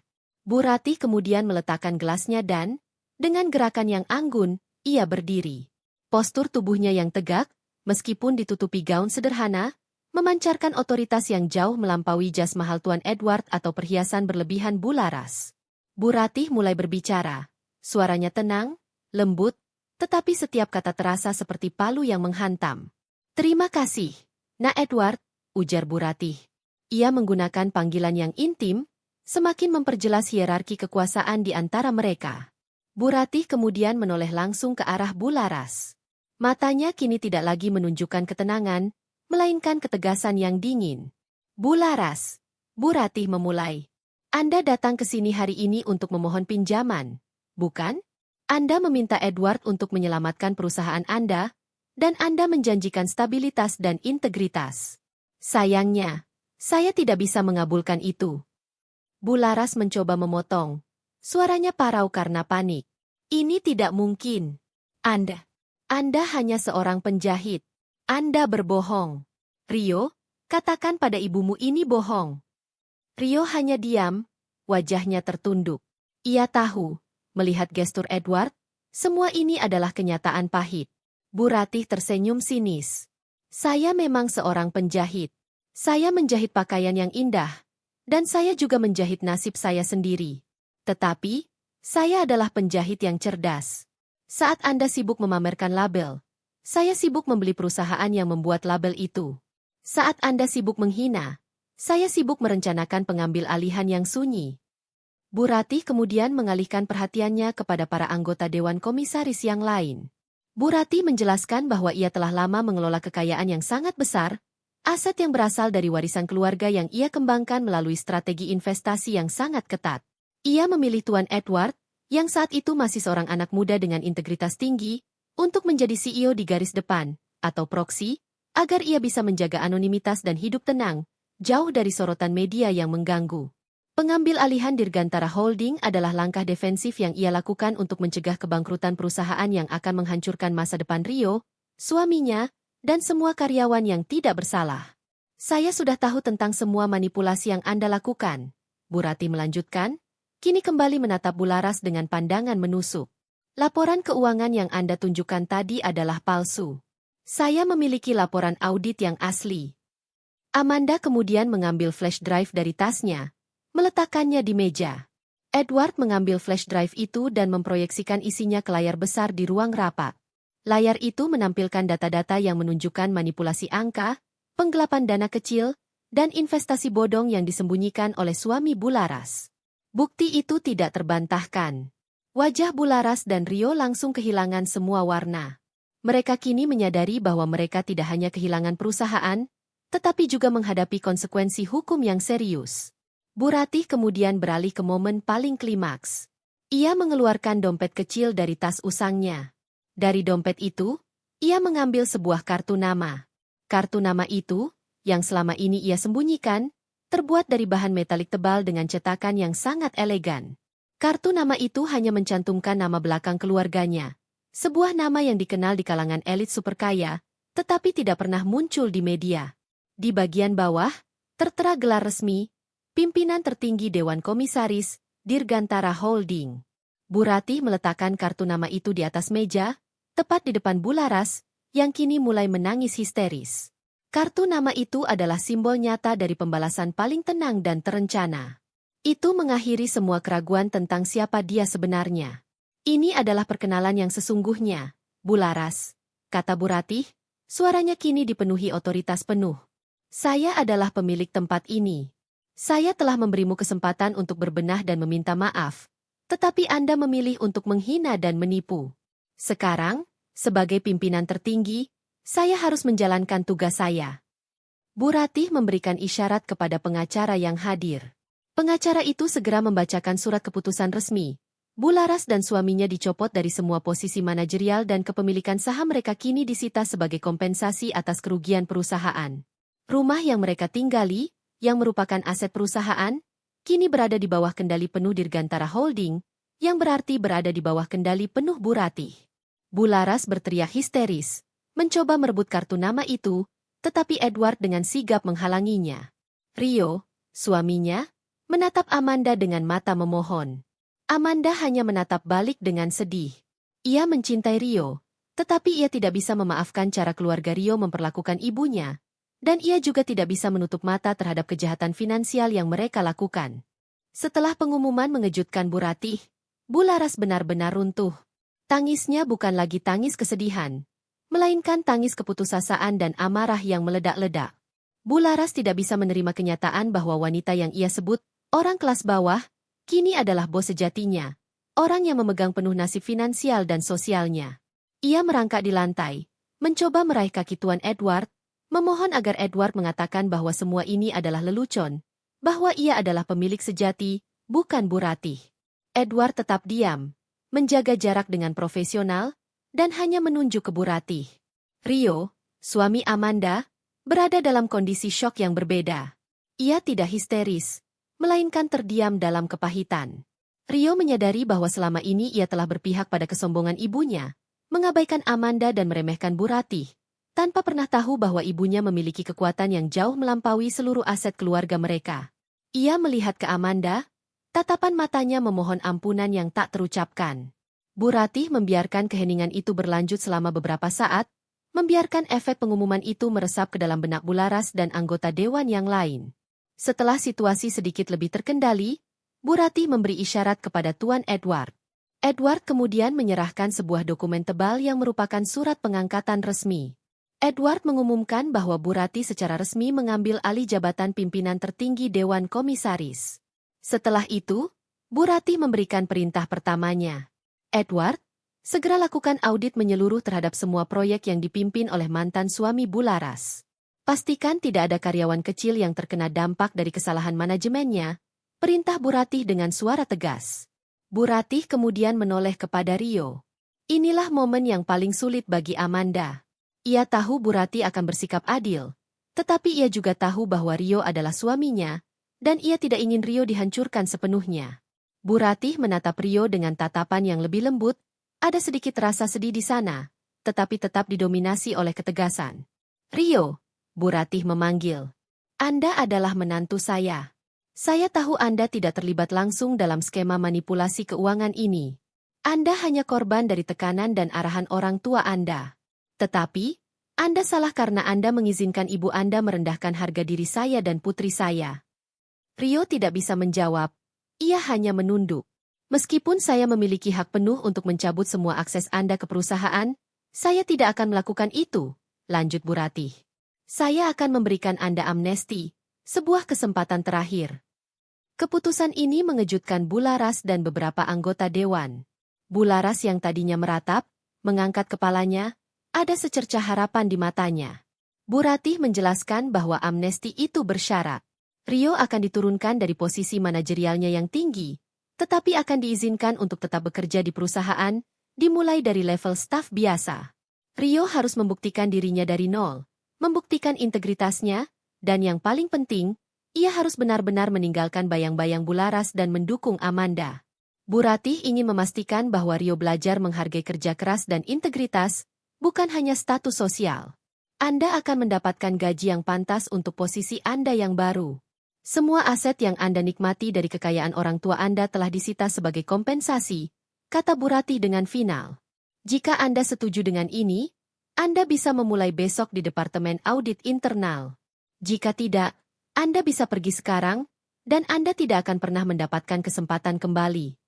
Speaker 1: Bu Ratih kemudian meletakkan gelasnya dan, dengan gerakan yang anggun, ia berdiri. Postur tubuhnya yang tegak, meskipun ditutupi gaun sederhana, memancarkan otoritas yang jauh melampaui jas mahal Tuan Edward atau perhiasan berlebihan Bularas. Bu Ratih mulai berbicara. Suaranya tenang, lembut, tetapi setiap kata terasa seperti palu yang menghantam. "Terima kasih, Nak Edward," ujar Bu Ratih. Ia menggunakan panggilan yang intim, semakin memperjelas hierarki kekuasaan di antara mereka. Bu Ratih kemudian menoleh langsung ke arah Bularas. Matanya kini tidak lagi menunjukkan ketenangan, melainkan ketegasan yang dingin. "Bularas," Bu Ratih memulai. "Anda datang ke sini hari ini untuk memohon pinjaman, bukan? Anda meminta Edward untuk menyelamatkan perusahaan Anda, dan Anda menjanjikan stabilitas dan integritas. Sayangnya, saya tidak bisa mengabulkan itu," Bularas mencoba memotong. Suaranya parau karena panik. Ini tidak mungkin. Anda hanya seorang penjahit. Anda berbohong. Rio, katakan pada ibumu ini bohong. Rio hanya diam, wajahnya tertunduk. Ia tahu, melihat gestur Edward, semua ini adalah kenyataan pahit. Bu Ratih tersenyum sinis. Saya memang seorang penjahit. Saya menjahit pakaian yang indah, dan saya juga menjahit nasib saya sendiri. Tetapi, saya adalah penjahit yang cerdas. Saat Anda sibuk memamerkan label, saya sibuk membeli perusahaan yang membuat label itu. Saat Anda sibuk menghina, saya sibuk merencanakan pengambil alihan yang sunyi. Bu Ratih kemudian mengalihkan perhatiannya kepada para anggota Dewan Komisaris yang lain. Bu Ratih menjelaskan bahwa ia telah lama mengelola kekayaan yang sangat besar, aset yang berasal dari warisan keluarga yang ia kembangkan melalui strategi investasi yang sangat ketat. Ia memilih Tuan Edward, yang saat itu masih seorang anak muda dengan integritas tinggi, untuk menjadi CEO di garis depan, atau proksi, agar ia bisa menjaga anonimitas dan hidup tenang, jauh dari sorotan media yang mengganggu. Pengambil alihan Dirgantara Holding adalah langkah defensif yang ia lakukan untuk mencegah kebangkrutan perusahaan yang akan menghancurkan masa depan Rio, suaminya, dan semua karyawan yang tidak bersalah. Saya sudah tahu tentang semua manipulasi yang Anda lakukan, Bu Ratih melanjutkan, kini kembali menatap Bularas dengan pandangan menusuk. Laporan keuangan yang Anda tunjukkan tadi adalah palsu. Saya memiliki laporan audit yang asli. Amanda kemudian mengambil flash drive dari tasnya, meletakkannya di meja. Edward mengambil flash drive itu dan memproyeksikan isinya ke layar besar di ruang rapat. Layar itu menampilkan data-data yang menunjukkan manipulasi angka, penggelapan dana kecil, dan investasi bodong yang disembunyikan oleh suami Bularas. Bukti itu tidak terbantahkan. Wajah Bularas dan Rio langsung kehilangan semua warna. Mereka kini menyadari bahwa mereka tidak hanya kehilangan perusahaan, tetapi juga menghadapi konsekuensi hukum yang serius. Bu Ratih kemudian beralih ke momen paling klimaks. Ia mengeluarkan dompet kecil dari tas usangnya. Dari dompet itu, ia mengambil sebuah kartu nama. Kartu nama itu, yang selama ini ia sembunyikan, terbuat dari bahan metalik tebal dengan cetakan yang sangat elegan. Kartu nama itu hanya mencantumkan nama belakang keluarganya. Sebuah nama yang dikenal di kalangan elit superkaya, tetapi tidak pernah muncul di media. Di bagian bawah, tertera gelar resmi, Pimpinan Tertinggi Dewan Komisaris, Dirgantara Holding. Bu Ratih meletakkan kartu nama itu di atas meja, tepat di depan Bularas, yang kini mulai menangis histeris. Kartu nama itu adalah simbol nyata dari pembalasan paling tenang dan terencana. Itu mengakhiri semua keraguan tentang siapa dia sebenarnya. Ini adalah perkenalan yang sesungguhnya, Bularas, kata Bu Ratih, suaranya kini dipenuhi otoritas penuh. Saya adalah pemilik tempat ini. Saya telah memberimu kesempatan untuk berbenah dan meminta maaf, tetapi Anda memilih untuk menghina dan menipu. Sekarang, sebagai pimpinan tertinggi, saya harus menjalankan tugas saya. Bu Ratih memberikan isyarat kepada pengacara yang hadir. Pengacara itu segera membacakan surat keputusan resmi. Bularas dan suaminya dicopot dari semua posisi manajerial dan kepemilikan saham mereka kini disita sebagai kompensasi atas kerugian perusahaan. Rumah yang mereka tinggali, yang merupakan aset perusahaan, kini berada di bawah kendali penuh Dirgantara Holding, yang berarti berada di bawah kendali penuh Bu Ratih. Bularas berteriak histeris, mencoba merebut kartu nama itu, tetapi Edward dengan sigap menghalanginya. Rio, suaminya, menatap Amanda dengan mata memohon. Amanda hanya menatap balik dengan sedih. Ia mencintai Rio, tetapi ia tidak bisa memaafkan cara keluarga Rio memperlakukan ibunya, dan ia juga tidak bisa menutup mata terhadap kejahatan finansial yang mereka lakukan. Setelah pengumuman mengejutkan Bu Ratih, Bularas benar-benar runtuh. Tangisnya bukan lagi tangis kesedihan, melainkan tangis keputusasaan dan amarah yang meledak-ledak. Bularas tidak bisa menerima kenyataan bahwa wanita yang ia sebut orang kelas bawah, kini adalah bos sejatinya, orang yang memegang penuh nasib finansial dan sosialnya. Ia merangkak di lantai, mencoba meraih kaki Tuan Edward, memohon agar Edward mengatakan bahwa semua ini adalah lelucon, bahwa ia adalah pemilik sejati, bukan Bu Ratih. Edward tetap diam, menjaga jarak dengan profesional, dan hanya menunjuk ke Bu Ratih. Rio, suami Amanda, berada dalam kondisi syok yang berbeda. Ia tidak histeris, melainkan terdiam dalam kepahitan. Rio menyadari bahwa selama ini ia telah berpihak pada kesombongan ibunya, mengabaikan Amanda dan meremehkan Bu Ratih, tanpa pernah tahu bahwa ibunya memiliki kekuatan yang jauh melampaui seluruh aset keluarga mereka. Ia melihat ke Amanda, tatapan matanya memohon ampunan yang tak terucapkan. Bu Ratih membiarkan keheningan itu berlanjut selama beberapa saat, membiarkan efek pengumuman itu meresap ke dalam benak Bularas dan anggota dewan yang lain. Setelah situasi sedikit lebih terkendali, Bu Ratih memberi isyarat kepada Tuan Edward. Edward kemudian menyerahkan sebuah dokumen tebal yang merupakan surat pengangkatan resmi. Edward mengumumkan bahwa Bu Ratih secara resmi mengambil alih jabatan pimpinan tertinggi Dewan Komisaris. Setelah itu, Bu Ratih memberikan perintah pertamanya. Edward, segera lakukan audit menyeluruh terhadap semua proyek yang dipimpin oleh mantan suami Bularas. Pastikan tidak ada karyawan kecil yang terkena dampak dari kesalahan manajemennya, perintah Bu Ratih dengan suara tegas. Bu Ratih kemudian menoleh kepada Rio. Inilah momen yang paling sulit bagi Amanda. Ia tahu Bu Ratih akan bersikap adil, tetapi ia juga tahu bahwa Rio adalah suaminya, dan ia tidak ingin Rio dihancurkan sepenuhnya. Bu Ratih menatap Rio dengan tatapan yang lebih lembut, ada sedikit rasa sedih di sana, tetapi tetap didominasi oleh ketegasan. Rio, Bu Ratih memanggil. Anda adalah menantu saya. Saya tahu Anda tidak terlibat langsung dalam skema manipulasi keuangan ini. Anda hanya korban dari tekanan dan arahan orang tua Anda. Tetapi, Anda salah karena Anda mengizinkan ibu Anda merendahkan harga diri saya dan putri saya. Rio tidak bisa menjawab. Ia hanya menunduk. Meskipun saya memiliki hak penuh untuk mencabut semua akses Anda ke perusahaan, saya tidak akan melakukan itu, lanjut Bu Ratih. Saya akan memberikan Anda amnesti, sebuah kesempatan terakhir. Keputusan ini mengejutkan Bularas dan beberapa anggota dewan. Bularas yang tadinya meratap, mengangkat kepalanya, ada secercah harapan di matanya. Bu Ratih menjelaskan bahwa amnesti itu bersyarat. Rio akan diturunkan dari posisi manajerialnya yang tinggi, tetapi akan diizinkan untuk tetap bekerja di perusahaan, dimulai dari level staf biasa. Rio harus membuktikan dirinya dari nol, membuktikan integritasnya, dan yang paling penting, ia harus benar-benar meninggalkan bayang-bayang Bularas dan mendukung Amanda. Bu Ratih ingin memastikan bahwa Rio belajar menghargai kerja keras dan integritas, bukan hanya status sosial. Anda akan mendapatkan gaji yang pantas untuk posisi Anda yang baru. Semua aset yang Anda nikmati dari kekayaan orang tua Anda telah disita sebagai kompensasi, kata Bu Ratih dengan final. Jika Anda setuju dengan ini, Anda bisa memulai besok di Departemen Audit Internal. Jika tidak, Anda bisa pergi sekarang, dan Anda tidak akan pernah mendapatkan kesempatan kembali.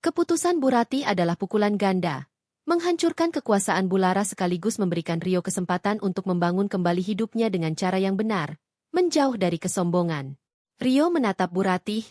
Speaker 1: Keputusan Bu Ratih adalah pukulan ganda, menghancurkan kekuasaan Bularas sekaligus memberikan Rio kesempatan untuk membangun kembali hidupnya dengan cara yang benar, menjauh dari kesombongan. Rio menatap Bu Ratih,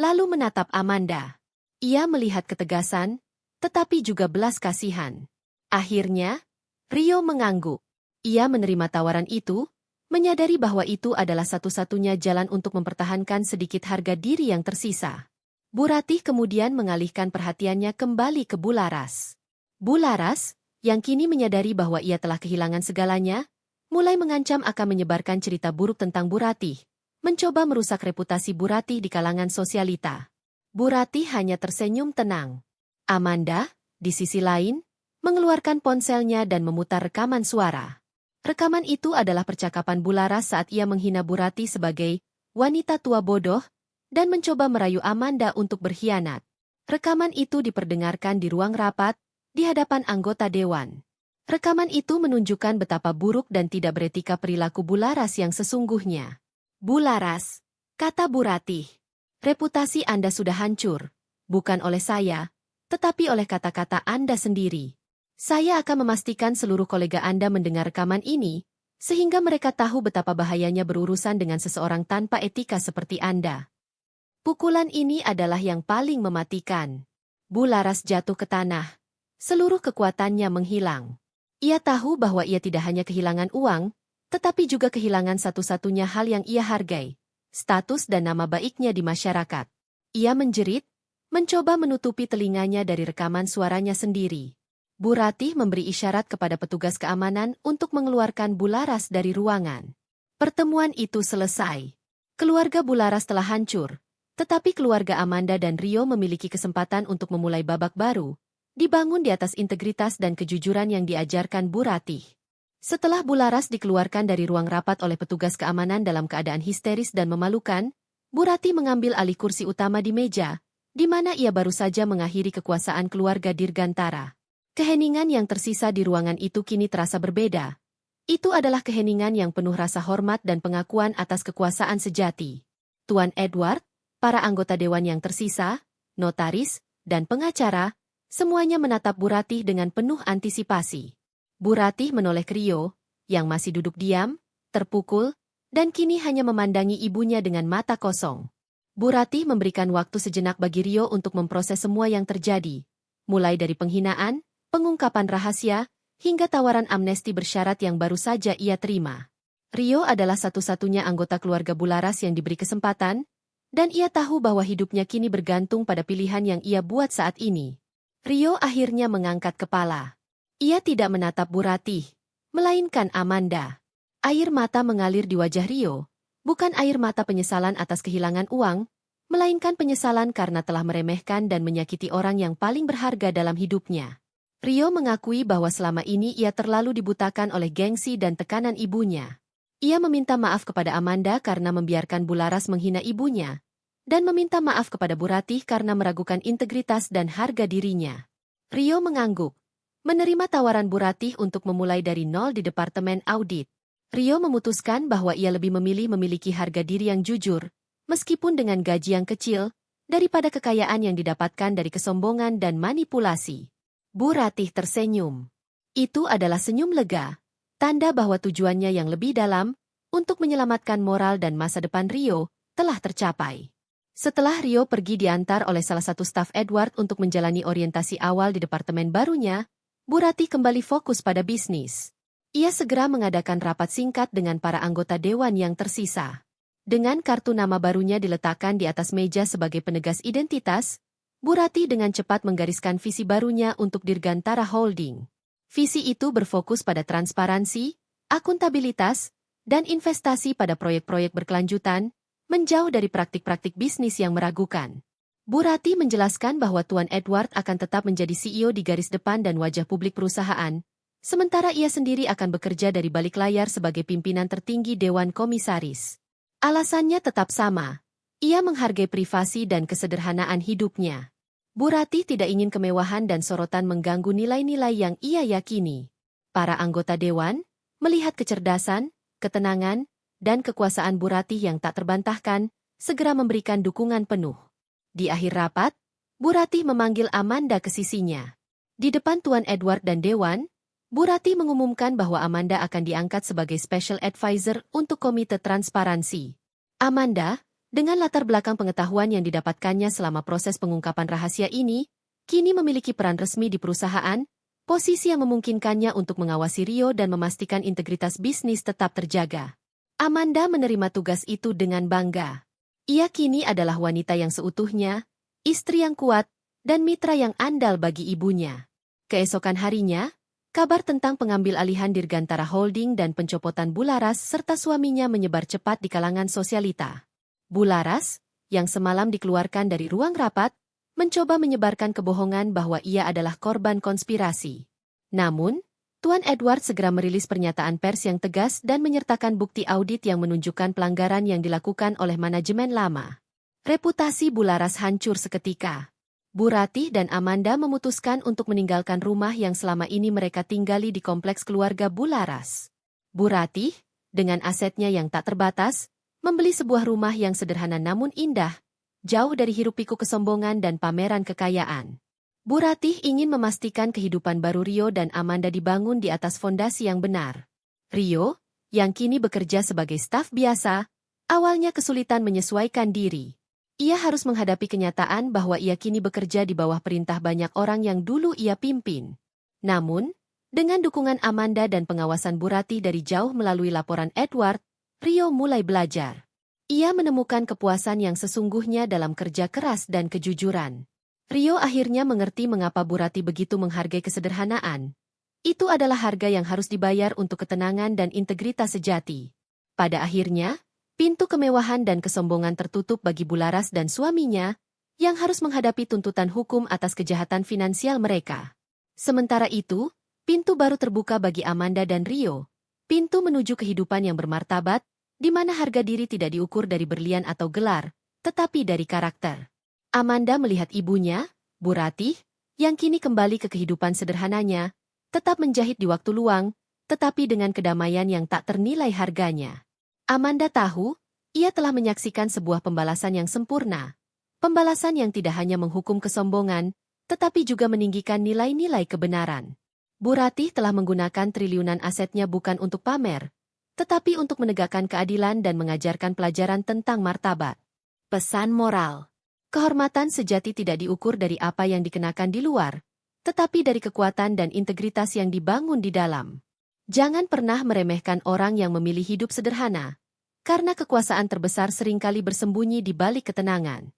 Speaker 1: lalu menatap Amanda. Ia melihat ketegasan, tetapi juga belas kasihan. Akhirnya, Rio mengangguk. Ia menerima tawaran itu, menyadari bahwa itu adalah satu-satunya jalan untuk mempertahankan sedikit harga diri yang tersisa. Bu Ratih kemudian mengalihkan perhatiannya kembali ke Bularas. Bularas, yang kini menyadari bahwa ia telah kehilangan segalanya, mulai mengancam akan menyebarkan cerita buruk tentang Bu Ratih, mencoba merusak reputasi Bu Ratih di kalangan sosialita. Bu Ratih hanya tersenyum tenang. Amanda, di sisi lain, mengeluarkan ponselnya dan memutar rekaman suara. Rekaman itu adalah percakapan Bularas saat ia menghina Bu Ratih sebagai wanita tua bodoh dan mencoba merayu Amanda untuk berkhianat. Rekaman itu diperdengarkan di ruang rapat, di hadapan anggota dewan. Rekaman itu menunjukkan betapa buruk dan tidak beretika perilaku Bularas yang sesungguhnya. Bularas, kata Bu Ratih, reputasi Anda sudah hancur, bukan oleh saya, tetapi oleh kata-kata Anda sendiri. Saya akan memastikan seluruh kolega Anda mendengar rekaman ini, sehingga mereka tahu betapa bahayanya berurusan dengan seseorang tanpa etika seperti Anda. Pukulan ini adalah yang paling mematikan. Bularas jatuh ke tanah. Seluruh kekuatannya menghilang. Ia tahu bahwa ia tidak hanya kehilangan uang, tetapi juga kehilangan satu-satunya hal yang ia hargai, status dan nama baiknya di masyarakat. Ia menjerit, mencoba menutupi telinganya dari rekaman suaranya sendiri. Bu Ratih memberi isyarat kepada petugas keamanan untuk mengeluarkan Bularas dari ruangan. Pertemuan itu selesai. Keluarga Bularas telah hancur, Tetapi keluarga Amanda dan Rio memiliki kesempatan untuk memulai babak baru, dibangun di atas integritas dan kejujuran yang diajarkan Bu Ratih. Setelah Bu Laras dikeluarkan dari ruang rapat oleh petugas keamanan dalam keadaan histeris dan memalukan, Bu Ratih mengambil alih kursi utama di meja, di mana ia baru saja mengakhiri kekuasaan keluarga Dirgantara. Keheningan yang tersisa di ruangan itu kini terasa berbeda. Itu adalah keheningan yang penuh rasa hormat dan pengakuan atas kekuasaan sejati. Tuan Edward, para anggota dewan yang tersisa, notaris, dan pengacara, semuanya menatap Bu Ratih dengan penuh antisipasi. Bu Ratih menoleh ke Rio, yang masih duduk diam, terpukul, dan kini hanya memandangi ibunya dengan mata kosong. Bu Ratih memberikan waktu sejenak bagi Rio untuk memproses semua yang terjadi, mulai dari penghinaan, pengungkapan rahasia, hingga tawaran amnesti bersyarat yang baru saja ia terima. Rio adalah satu-satunya anggota keluarga Bu Laras yang diberi kesempatan, dan ia tahu bahwa hidupnya kini bergantung pada pilihan yang ia buat saat ini. Rio akhirnya mengangkat kepala. Ia tidak menatap Bu Ratih, melainkan Amanda. Air mata mengalir di wajah Rio, bukan air mata penyesalan atas kehilangan uang, melainkan penyesalan karena telah meremehkan dan menyakiti orang yang paling berharga dalam hidupnya. Rio mengakui bahwa selama ini ia terlalu dibutakan oleh gengsi dan tekanan ibunya. Ia meminta maaf kepada Amanda karena membiarkan Bu Laras menghina ibunya, dan meminta maaf kepada Bu Ratih karena meragukan integritas dan harga dirinya. Rio mengangguk, menerima tawaran Bu Ratih untuk memulai dari nol di Departemen Audit. Rio memutuskan bahwa ia lebih memilih memiliki harga diri yang jujur, meskipun dengan gaji yang kecil, daripada kekayaan yang didapatkan dari kesombongan dan manipulasi. Bu Ratih tersenyum. Itu adalah senyum lega, tanda bahwa tujuannya yang lebih dalam, untuk menyelamatkan moral dan masa depan Rio, telah tercapai. Setelah Rio pergi diantar oleh salah satu staf Edward untuk menjalani orientasi awal di departemen barunya, Bu Ratih kembali fokus pada bisnis. Ia segera mengadakan rapat singkat dengan para anggota dewan yang tersisa. Dengan kartu nama barunya diletakkan di atas meja sebagai penegas identitas, Bu Ratih dengan cepat menggariskan visi barunya untuk Dirgantara Holding. Visi itu berfokus pada transparansi, akuntabilitas, dan investasi pada proyek-proyek berkelanjutan, menjauh dari praktik-praktik bisnis yang meragukan. Bu Ratih menjelaskan bahwa Tuan Edward akan tetap menjadi CEO di garis depan dan wajah publik perusahaan, sementara ia sendiri akan bekerja dari balik layar sebagai pimpinan tertinggi Dewan Komisaris. Alasannya tetap sama. Ia menghargai privasi dan kesederhanaan hidupnya. Bu Ratih tidak ingin kemewahan dan sorotan mengganggu nilai-nilai yang ia yakini. Para anggota dewan, melihat kecerdasan, ketenangan, dan kekuasaan Bu Ratih yang tak terbantahkan, segera memberikan dukungan penuh. Di akhir rapat, Bu Ratih memanggil Amanda ke sisinya. Di depan Tuan Edward dan dewan, Bu Ratih mengumumkan bahwa Amanda akan diangkat sebagai Special Advisor untuk Komite Transparansi. Amanda, dengan latar belakang pengetahuan yang didapatkannya selama proses pengungkapan rahasia ini, kini memiliki peran resmi di perusahaan, posisi yang memungkinkannya untuk mengawasi Rio dan memastikan integritas bisnis tetap terjaga. Amanda menerima tugas itu dengan bangga. Ia kini adalah wanita yang seutuhnya, istri yang kuat, dan mitra yang andal bagi ibunya. Keesokan harinya, kabar tentang pengambil alihan Dirgantara Holding dan pencopotan Bu Laras serta suaminya menyebar cepat di kalangan sosialita. Bu Laras, yang semalam dikeluarkan dari ruang rapat, mencoba menyebarkan kebohongan bahwa ia adalah korban konspirasi. Namun, Tuan Edward segera merilis pernyataan pers yang tegas dan menyertakan bukti audit yang menunjukkan pelanggaran yang dilakukan oleh manajemen lama. Reputasi Bu Laras hancur seketika. Bu Ratih dan Amanda memutuskan untuk meninggalkan rumah yang selama ini mereka tinggali di kompleks keluarga Bu Laras. Bu Ratih, dengan asetnya yang tak terbatas, membeli sebuah rumah yang sederhana namun indah, jauh dari hiruk-pikuk kesombongan dan pameran kekayaan. Bu Ratih ingin memastikan kehidupan baru Rio dan Amanda dibangun di atas fondasi yang benar. Rio, yang kini bekerja sebagai staf biasa, awalnya kesulitan menyesuaikan diri. Ia harus menghadapi kenyataan bahwa ia kini bekerja di bawah perintah banyak orang yang dulu ia pimpin. Namun, dengan dukungan Amanda dan pengawasan Bu Ratih dari jauh melalui laporan Edward, Rio mulai belajar. Ia menemukan kepuasan yang sesungguhnya dalam kerja keras dan kejujuran. Rio akhirnya mengerti mengapa Bu Ratih begitu menghargai kesederhanaan. Itu adalah harga yang harus dibayar untuk ketenangan dan integritas sejati. Pada akhirnya, Pintu kemewahan dan kesombongan tertutup bagi Bularas dan suaminya, yang harus menghadapi tuntutan hukum atas kejahatan finansial mereka. Sementara itu, pintu baru terbuka bagi Amanda dan Rio. Pintu menuju kehidupan yang bermartabat, di mana harga diri tidak diukur dari berlian atau gelar, tetapi dari karakter. Amanda melihat ibunya, Bu Ratih, yang kini kembali ke kehidupan sederhananya, tetap menjahit di waktu luang, tetapi dengan kedamaian yang tak ternilai harganya. Amanda tahu, ia telah menyaksikan sebuah pembalasan yang sempurna. Pembalasan yang tidak hanya menghukum kesombongan, tetapi juga meninggikan nilai-nilai kebenaran. Bu Ratih telah menggunakan triliunan asetnya bukan untuk pamer, tetapi untuk menegakkan keadilan dan mengajarkan pelajaran tentang martabat. Pesan moral. Kehormatan sejati tidak diukur dari apa yang dikenakan di luar, tetapi dari kekuatan dan integritas yang dibangun di dalam. Jangan pernah meremehkan orang yang memilih hidup sederhana, karena kekuasaan terbesar seringkali bersembunyi di balik ketenangan.